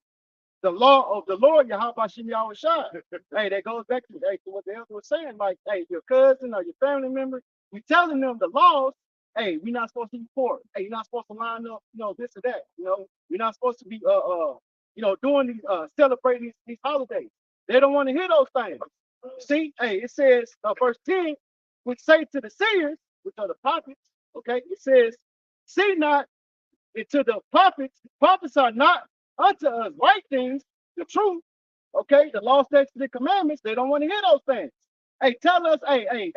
the law of the Lord, Yahweh Shem Yahweh Shai. Hey, that goes back to, hey, to what the elder was saying. Like, hey, your cousin or your family member, we telling them the laws. Hey, we're not supposed to be poor. Hey, you're not supposed to line up, this or that. We're not supposed to be doing these celebrating these holidays. They don't want to hear those things. See, hey, it says verse 10, which say to the seers, which are the prophets, okay, it says, see not into the prophets are not unto us right things, the truth, okay, the law, statutes, the commandments, they don't want to hear those things. Hey, tell us, hey,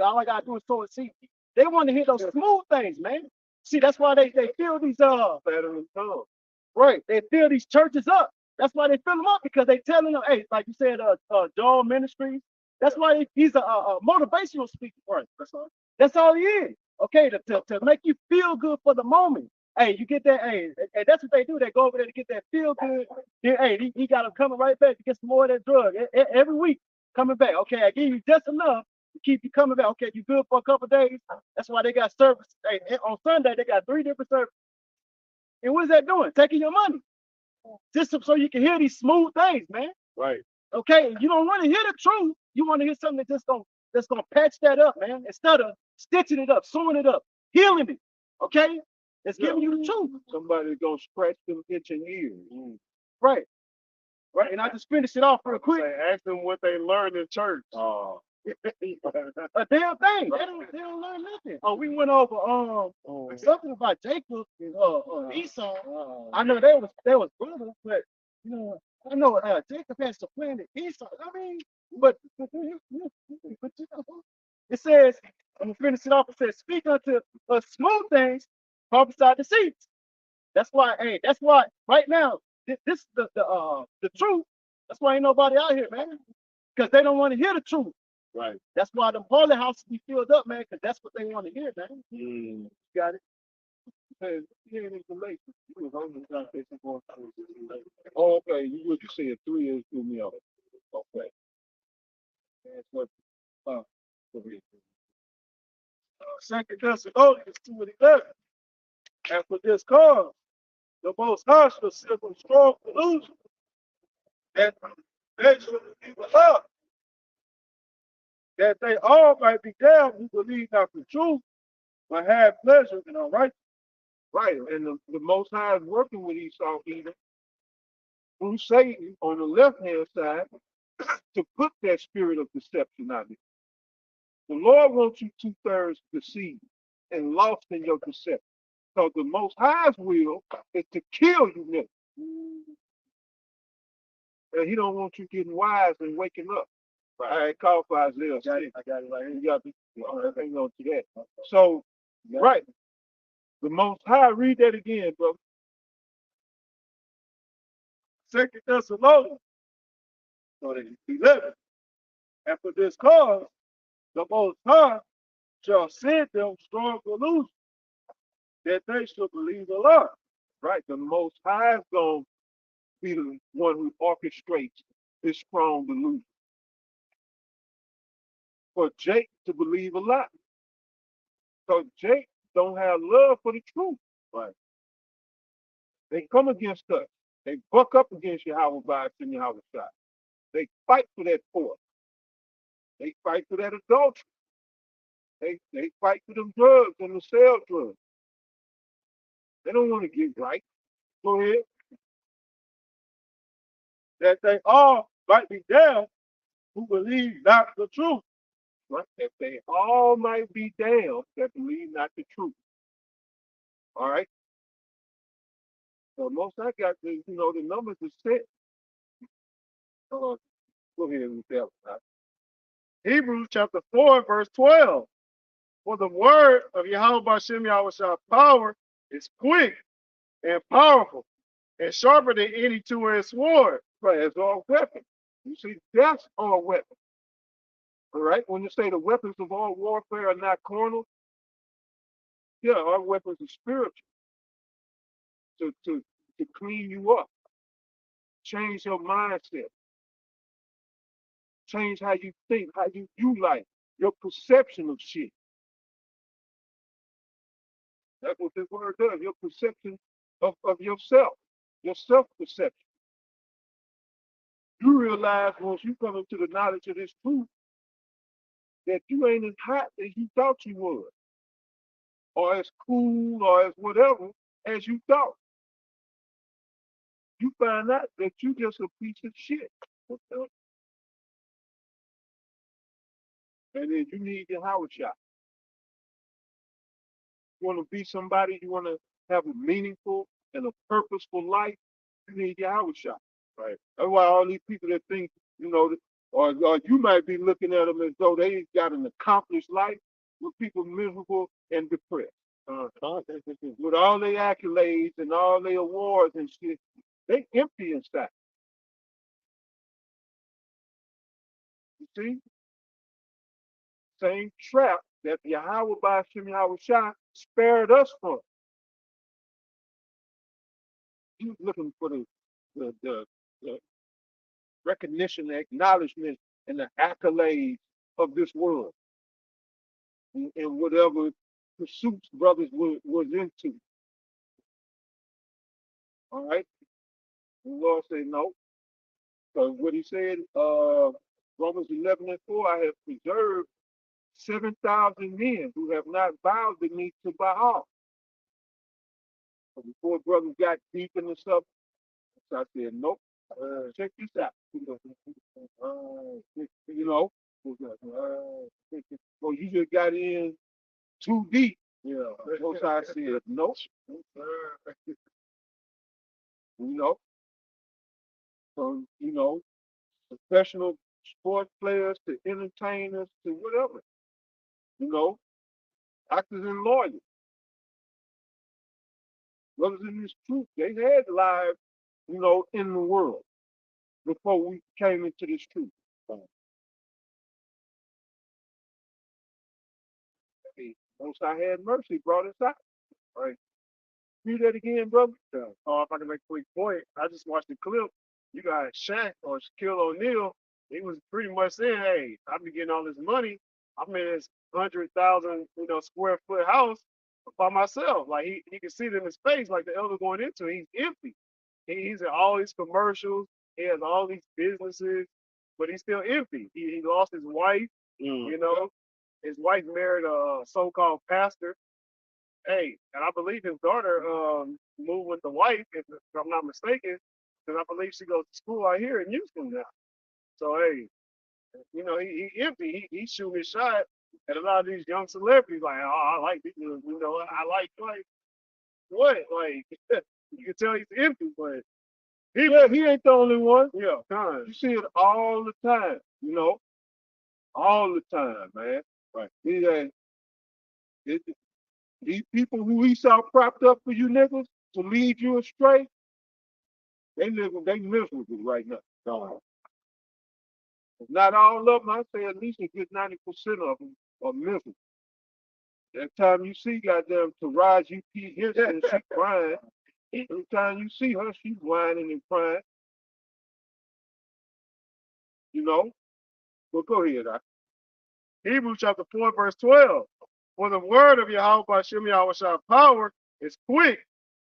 all I gotta do is sow and seed. They want to hear those smooth things, man. See, that's why they fill these right, they fill these churches up. That's why they fill them up, because they telling them, hey, like you said, Joel Ministries. That's why he's a motivational speaker, right? That's all he is. Okay, to make you feel good for the moment. Hey, you get that, hey, and that's what they do. They go over there to get that feel good. Then, hey, he got them coming right back to get some more of that drug every week, coming back. Okay, I give you just enough to keep you coming back. Okay, you good for a couple of days. That's why they got service. Hey, on Sunday, they got 3 different services. And what is that doing? Taking your money. Just so you can hear these smooth things, man. Right. Okay, you don't want to hear the truth. You want to hear something that's gonna patch that up, man. Instead of stitching it up, sewing it up, healing it. Okay, it's giving you the truth. Somebody's gonna scratch them itching ears. Right, right. And I just finished it off real quick. Ask them what they learned in church. A damn thing. They don't learn nothing. Oh, we went over something about Jacob and Esau. I know they was brothers, but I know Jacob has supplanted Esau. I mean, but it says, I'm gonna finish it off. It says, speak unto smooth things, prophesy deceits. That's why, hey, that's why right now, this the truth. That's why ain't nobody out here, man. Because they don't want to hear the truth. Right. That's why the holy houses be filled up, man, because that's what they want to hear, man. Got it. Here in Galatians, oh, okay. You said 3 years threw me off. Okay. That's what. Go ahead. 2 Thessalonians 2:11. And for this cause, the Most High shall send them strong delusion, that they shall believe the love, that they all might be damned who believe not the truth, but have pleasure in unrighteousness. Right. And the Most High is working with Esau even through Satan on the left hand side to put that spirit of deception out there. The Lord wants you 2/3 deceived and lost in your deception. So the Most High's will is to kill you, nigga. And he don't want you getting wise and waking up. Right. All right, call for Isaiah. I got it right here. You got to hang on to that. So, right. The Most High, read that again, bro. 2 Thessalonians 11. And for this cause, the Most High shall send them strong delusion, that they shall believe the lie. Right. The Most High is going to be the one who orchestrates this strong delusion for Jake to believe a lie. So Jake don't have love for the truth. Right. They come against us. They buck up against Yahweh vibes and Yahweh shot. They fight for that pork. They fight for that adultery. They fight for them drugs and the sale drugs. They don't want to get right. Go ahead. That they all might be damned who believe not the truth. Right? That they all might be damned that believe not the truth. All right. So most I got the the numbers are set. Go ahead with that one. Hebrews chapter 4, verse 12. For the word of Yahweh Bashem Yahweh power is quick and powerful and sharper than any two-edged sword. Right, it's all weapons. You see, that's all weapons. All right. When you say the weapons of all warfare are not carnal, yeah, our weapons are spiritual. To clean you up, change your mindset, change how you think, how you life, your perception of shit. That's what this word does. Your perception of yourself, your self-perception. You realize once you come into the knowledge of this truth that you ain't as hot as you thought you was, or as cool, or as whatever as you thought. You find out that you just a piece of shit. And then you need your Howard shot. You want to be somebody, you want to have a meaningful and a purposeful life, you need your Howard shot. Right. That's why all these people that think, or you might be looking at them as though they got an accomplished life, with people miserable and depressed. With all their accolades and all their awards and shit, they empty inside. You see? Same trap that Yahweh by Shem Yahweh Shah spared us from. He was looking for the recognition, the acknowledgement, and the accolades of this world, and whatever pursuits brothers was into. All right? The Lord said no. So what he said, Romans 11:4, I have preserved 7,000 men who have not bowed the knee to Baal. So before brothers got deep into stuff, so I said, nope, check this out. You know, well, you just got in too deep. Yeah. So I said, nope. From, professional sports players to entertainers to whatever, actors and lawyers. Brothers in this truth, they had lives, in the world before we came into this truth. Most I had mercy brought us out. Right. Read that again, brother. If I can make a quick point, I just watched the clip. You got Shaq or Shaquille O'Neal. He was pretty much saying, "Hey, I've been getting all this money. I'm in this 100,000, square foot house by myself." Like he can see it in his face, like the elder going into it. He's empty. He's in all these commercials. He has all these businesses, but he's still empty. He lost his wife. His wife married a so-called pastor. Hey, and I believe his daughter moved with the wife, if I'm not mistaken, because I believe she goes to school out here in Houston now. So hey, he empty. He shooting his shot at a lot of these young celebrities. Like, oh, I like these. I like what? Like you can tell he's empty, but he ain't the only one. Yeah, time. You see it all the time. All the time, man. Right. These people who he saw propped up for you niggas to lead you astray, they miserable right now. No. If not all of them, I'd say at least a good 90% of them are miserable. That time you see goddamn Taraji P. Henson, she crying. Every time you see her, she's whining and crying. But go ahead, Hebrews chapter 4, verse 12. For the word of Yahweh by Shem Yahweh power is quick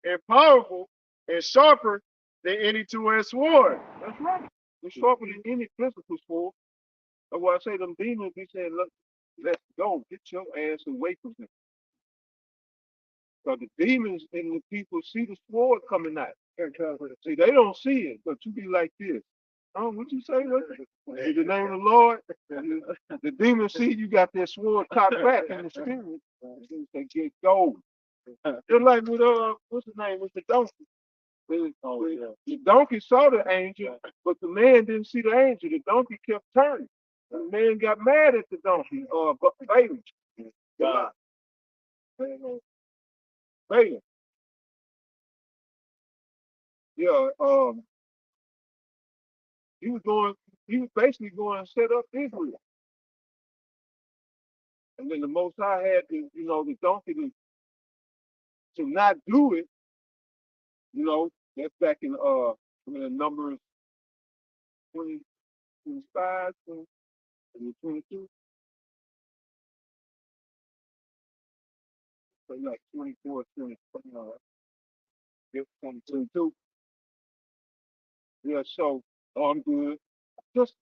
and powerful and sharper than any two-edged sword. That's right. It's sharper than any physical sword. That's why I say them demons be saying, look, let's go. Get your ass away from them. Because the demons and the people see the sword coming out. See, they don't see it, but you be like this. Oh, what you say? In the name of the Lord, the demons see you got that sword cocked back in the spirit. They get gold. Just like with what's his name? With the donkey. The donkey saw the angel, but the man didn't see the angel. The donkey kept turning. The man got mad at the donkey, Balaam. Balaam. Yeah, he was basically going to set up Israel. And then the Most High had to, the donkey to not do it, that's back in the Numbers 20, 25, 22. So like 24, 20, 22. Yeah, so Oh, I'm good. Just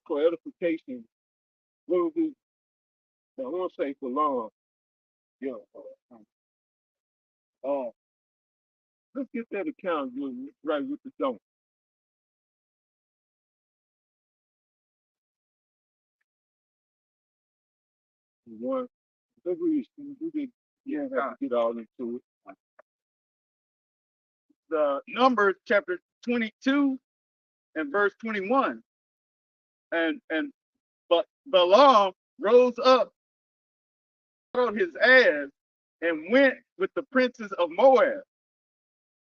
for edification. What would be? I want to say for long. Yeah. Uh, let's get that account right with the don't. One. We did. Yeah, have to get all into it. The Numbers chapter 22 and verse 21. But Balaam rose up on his ass and went with the princes of Moab.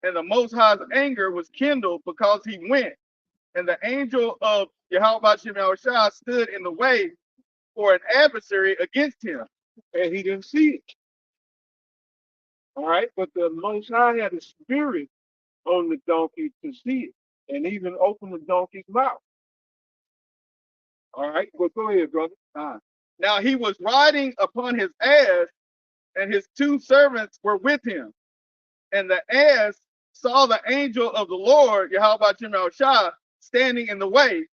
And the Most High's anger was kindled because he went. And the angel of Yahweh Shai stood in the way for an adversary against him. And he didn't see it. All right, but the Most High had a spirit on the donkey to see it, and even open the donkey's mouth. All right, well, go ahead, brother. Now he was riding upon his ass, and his two servants were with him. And the ass saw the angel of the Lord, Yahweh Shai, standing in the way,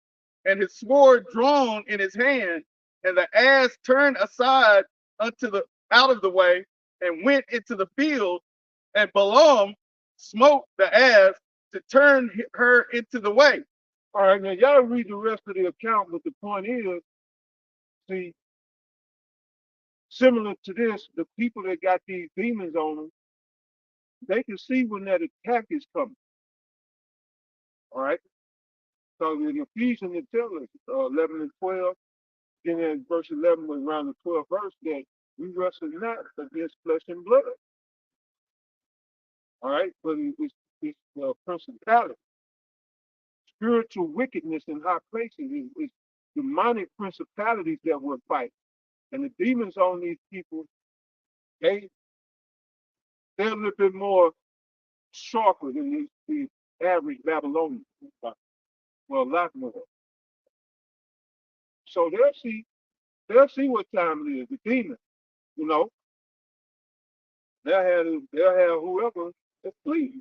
and his sword drawn in his hand. And the ass turned aside out of the way and went into the field. And Balaam smote the ass to turn her into the way. All right, now y'all read the rest of the account, but the point is, see, similar to this, the people that got these demons on them, they can see when that attack is coming. All right? So in Ephesians, it tells us, 11 and 12, then in verse 11, around the 12th verse, that we wrestle not against flesh and blood. All right? But it's principality, spiritual wickedness in high places. It's demonic principalities that we're fighting. And the demons on these people, they're a little bit more sharper than the average Babylonian. Well, a lot more. So they'll see what time it is. The demons, you know, they'll have whoever is flee.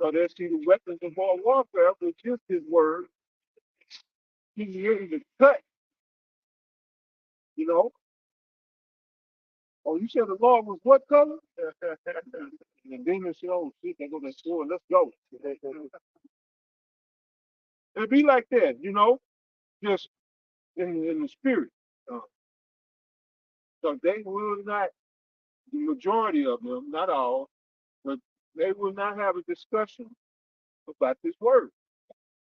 So they'll see the weapons of all warfare, which is his word. He's ready to cut, you know. Oh, you said the Lord was what color? And the demons said, oh shit, they go to sword, let's go. It'd be like that, you know, just in the spirit. Uh, so they will not, the majority of them, not all, but they will not have a discussion about this word.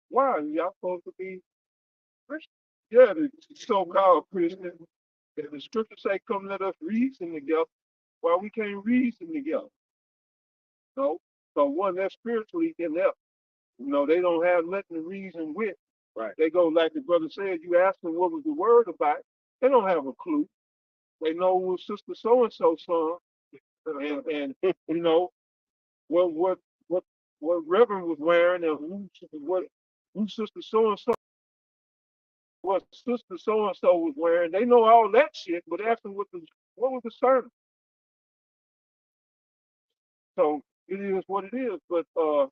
Why? Y'all supposed to be Christian. Yeah, the so-called Christian. If the scriptures say, come let us reason together, why we can't reason together? No. So one, that's spiritually inept. You know, they don't have nothing to reason with. Right. They go, like the brother said, you ask them what was the word about, they don't have a clue. They know what Sister So-and-so song, and you know, what what what what Reverend was wearing, and who Sister So-and-so, what Sister So-and-so was wearing. They know all that shit, but ask them what was the sermon. So it is what it is. But Colin,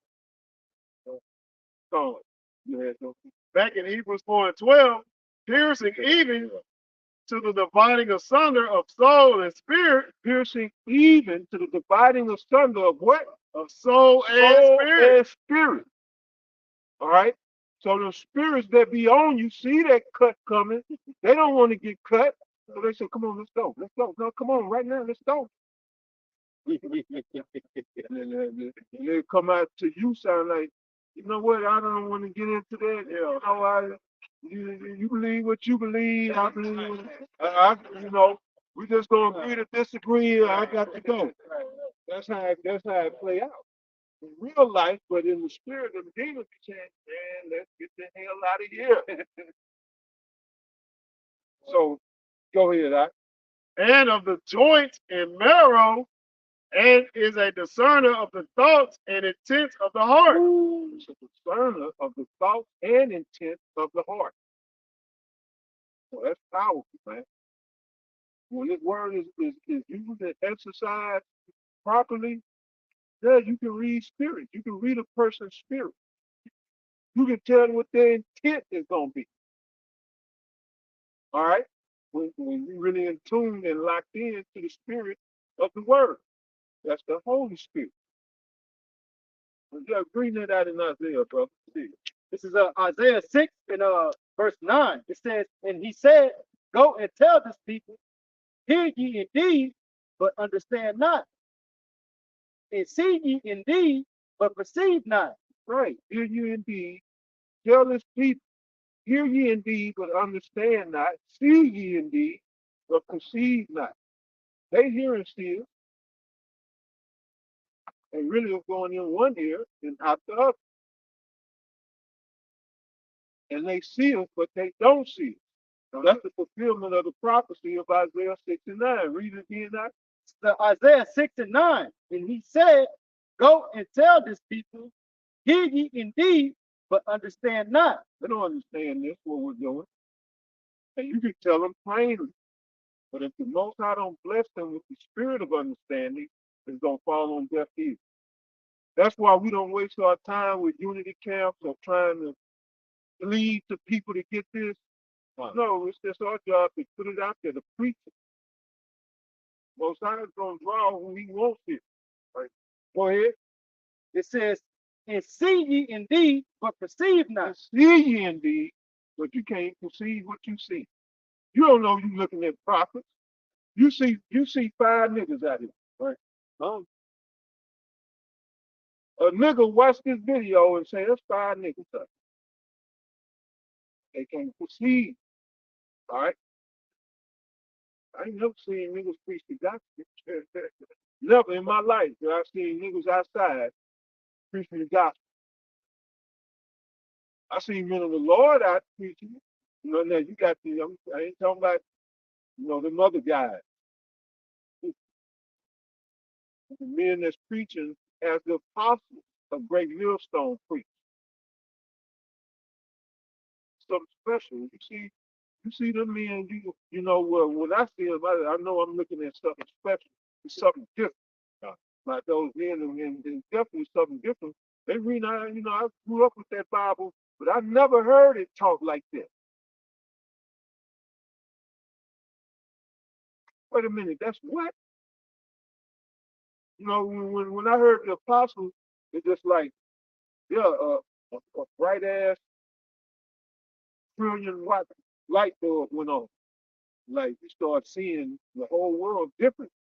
you had something. Back in Hebrews 4 and 12, piercing even to the dividing asunder of soul and spirit, Piercing even to the dividing asunder of what? of soul and Soul spirit. and spirit. All right. So the spirits that be on you see that cut coming. They don't want to get cut. So they say, come on, let's go. Let's go. No, come on, right now, let's go. And they come out to you sound like, you know what, I don't want to get into that. You know, you believe what you believe. I believe you know, we just gonna agree to disagree. I got to go. That's how it play out in real life, but in the spirit of the demon, you saying, man, let's get the hell out of here. So go ahead, And of the joints and marrow, and is a discerner of the thoughts and intents of the heart. It's a discerner of the thoughts and intent of the heart. Well, that's powerful, man. When this word is used and exercised properly, yeah, you can read spirit. You can read a person's spirit. You can tell what their intent is gonna be. All right? When you really in tune and locked in to the spirit of the word. That's the Holy Spirit. Yeah, bring that out in Isaiah, brother. See. This is Isaiah 6 and verse 9. It says, and he said, go and tell this people, hear ye indeed, but understand not. And see ye indeed, but perceive not. Right. Hear you indeed. Tell this people, hear ye indeed, but understand not. See ye indeed, but perceive not. They hear and see it, and really are going in one ear and out the other. And they see it, but they don't see it. So that's the fulfillment of the prophecy of Isaiah 69. Read it again now. So Isaiah 6 and 9. And he said, go and tell this people, hear ye indeed, but understand not. They don't understand this, what we're doing. And you can tell them plainly. But if the Most High don't bless them with the spirit of understanding, it's going to fall on deaf ears. That's why we don't waste our time with unity camps or trying to lead to people to get this. No, it's just our job to put it out there, to preach it. Most High is going to draw who he wants it. Right? Go ahead. It says, and see ye indeed, but perceive not. See ye indeed, but you can't perceive what you see. You don't know you looking at prophets. You see 5 niggas out here, right? A nigga watch this video and say, there's 5 niggas out here. They can't perceive, all right? I ain't never seen niggas preach the gospel. Never in my life have I seen niggas outside preaching the gospel. I seen men of the Lord out preaching it. You know, now you got the, I ain't talking about, them other guys. The men that's preaching as the apostles of Great Millstone preach. Something special. You see them men, when I see them, I know I'm looking at something special. It's something different. Like those men, and definitely something different. They read, I grew up with that Bible, but I never heard it talk like that. Wait a minute, that's what? When I heard the apostles, it's just like, yeah, a bright ass trillion watt light bulb went on. Like you start seeing the whole world different.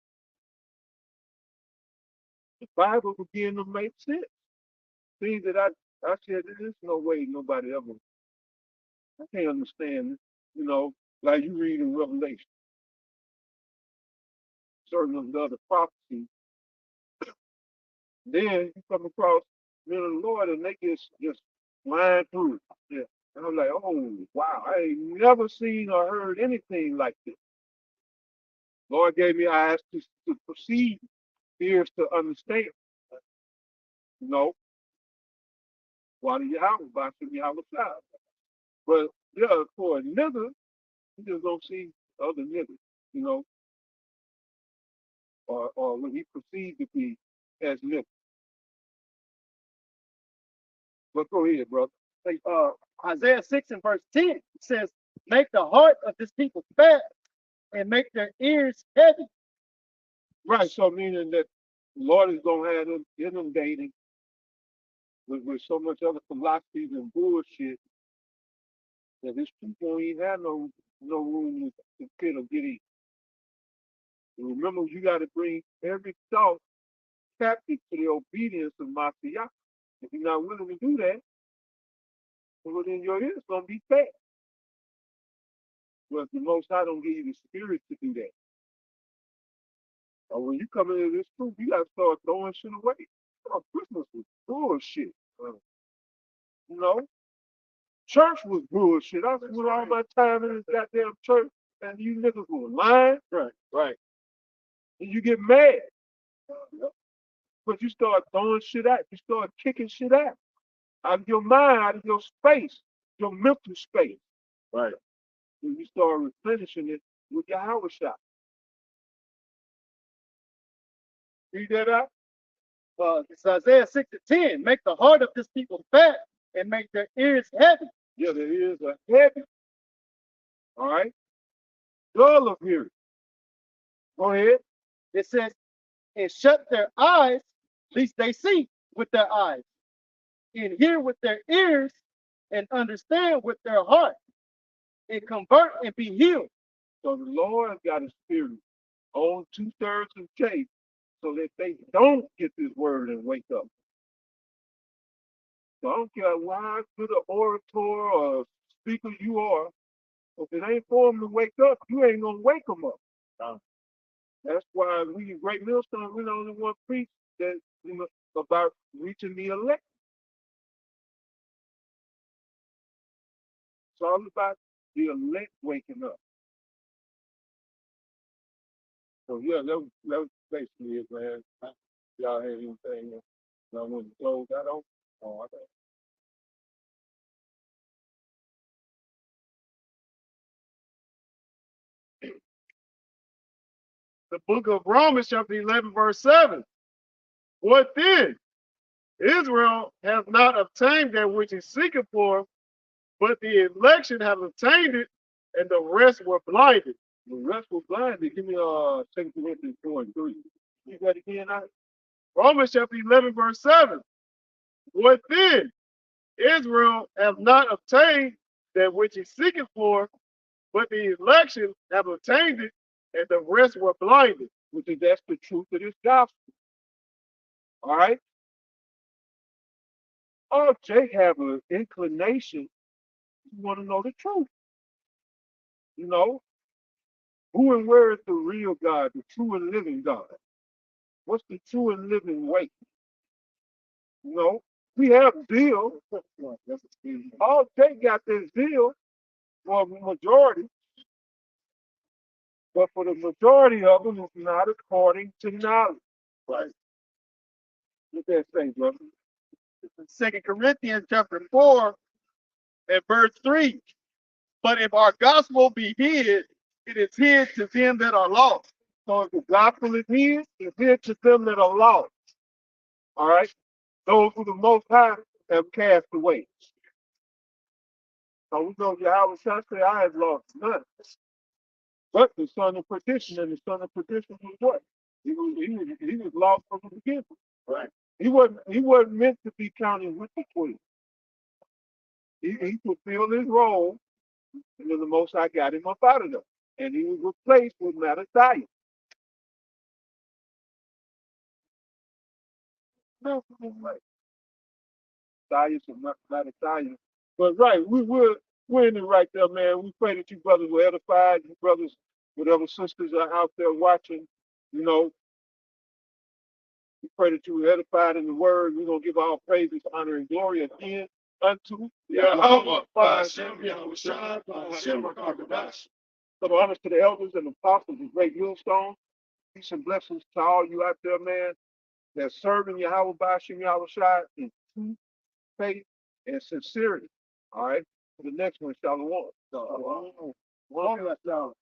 The Bible began to make sense. Things that I said, there's no way nobody ever, I can't understand it. Like you read in Revelation, certain of the other prophecies. Then you come across men of the Lord and they just flying through it. Yeah. And I'm like, oh wow, I ain't never seen or heard anything like this. Lord gave me eyes to perceive, ears to understand. Why do you have a box and you have a child? But yeah, for a nigga, you just don't see other niggas, or what he perceived to be as niggas. But go ahead, brother. Like, Isaiah 6 and verse 10 says, make the heart of this people fat and make their ears heavy. Right, so meaning that the Lord is going to have them inundating with so much other philosophies and bullshit that this people ain't have no room to fit or get in. And remember, you got to bring every thought captive to the obedience of Messiah. If you're not willing to do that, well, then your ears going to be fat. But the Most High don't give you the spirit to do that. Or when you come into this truth, you got to start throwing shit away. Oh, Christmas was bullshit. You know, church was bullshit. I spent all my time in this goddamn church, and you niggas were lying. Right. And you get mad. But you start throwing shit out. You start kicking shit out of your mind, out of your space, your mental space. Right. And you start replenishing it with your house shot. Read that out. It's Isaiah 6 and 10. Make the heart of this people fat and make their ears heavy. Yeah, there is a heavy, all right, dull of hearing. Go ahead. It says, and shut their eyes, lest they see with their eyes, and hear with their ears, and understand with their heart, and convert and be healed. So the Lord got a spirit on 2/3 of the case so that they don't get this word and wake up. So I don't care why good an orator or speaker you are, if it ain't for them to wake up, you ain't gonna wake them up. That's why we in Great Millstone, we're the only one preach that about reaching the elect. It's all about the elect waking up. So yeah, that was basically it, man. Y'all had anything I want to close that on? Oh, I think. The book of Romans, chapter 11, verse 7. What then? Israel hath not obtained that which he seeketh for, but the election have obtained it, and the rest were blinded. The rest were blinded. Give me 2 Corinthians 4:3. You got it again, I? Romans chapter 11, verse 7. What then? Israel have not obtained that which he seeketh for, but the election have obtained it, and the rest were blinded. Which is that's the truth of this gospel. All right? Oh, Jake have an inclination to want to know the truth. You know, who and where is the real God, the true and living God? What's the true and living way? You know, we have zeal. All Jake got this zeal for the majority, but for the majority of them, it's not according to knowledge. Right. What that say, brother? 2 Corinthians chapter 4 and verse 3. But if our gospel be hid, it is hid to them that are lost. So if the gospel is hid, it's hid to them that are lost. All right? Those who the Most High have cast away. So we know Yahweh shall say, I have lost none. But the son of perdition, and the son of perdition was what? He was lost from the beginning. Right. He wasn't meant to be counted with the 12. He fulfilled his role, and then the Most High got him up out of them. And he was replaced with Mattathias. No, right. Mattathias and Mattathias. But right, we're in it right there, man. We pray that you brothers were edified, you brothers, whatever sisters are out there watching, you know, we pray that you were edified in the word. We're going to give all praises, honor, and glory again unto Yahweh, Hashem, Yahweh Shai, Hashem, Rakadash. So the honors to the elders and apostles of Great Millstone. Peace and blessings to all you out there, man, that's serving Yahweh Bashim Yahweh Shai in truth, faith, and sincerity. All right? For the next one, Shalom. Shalom. Shalom.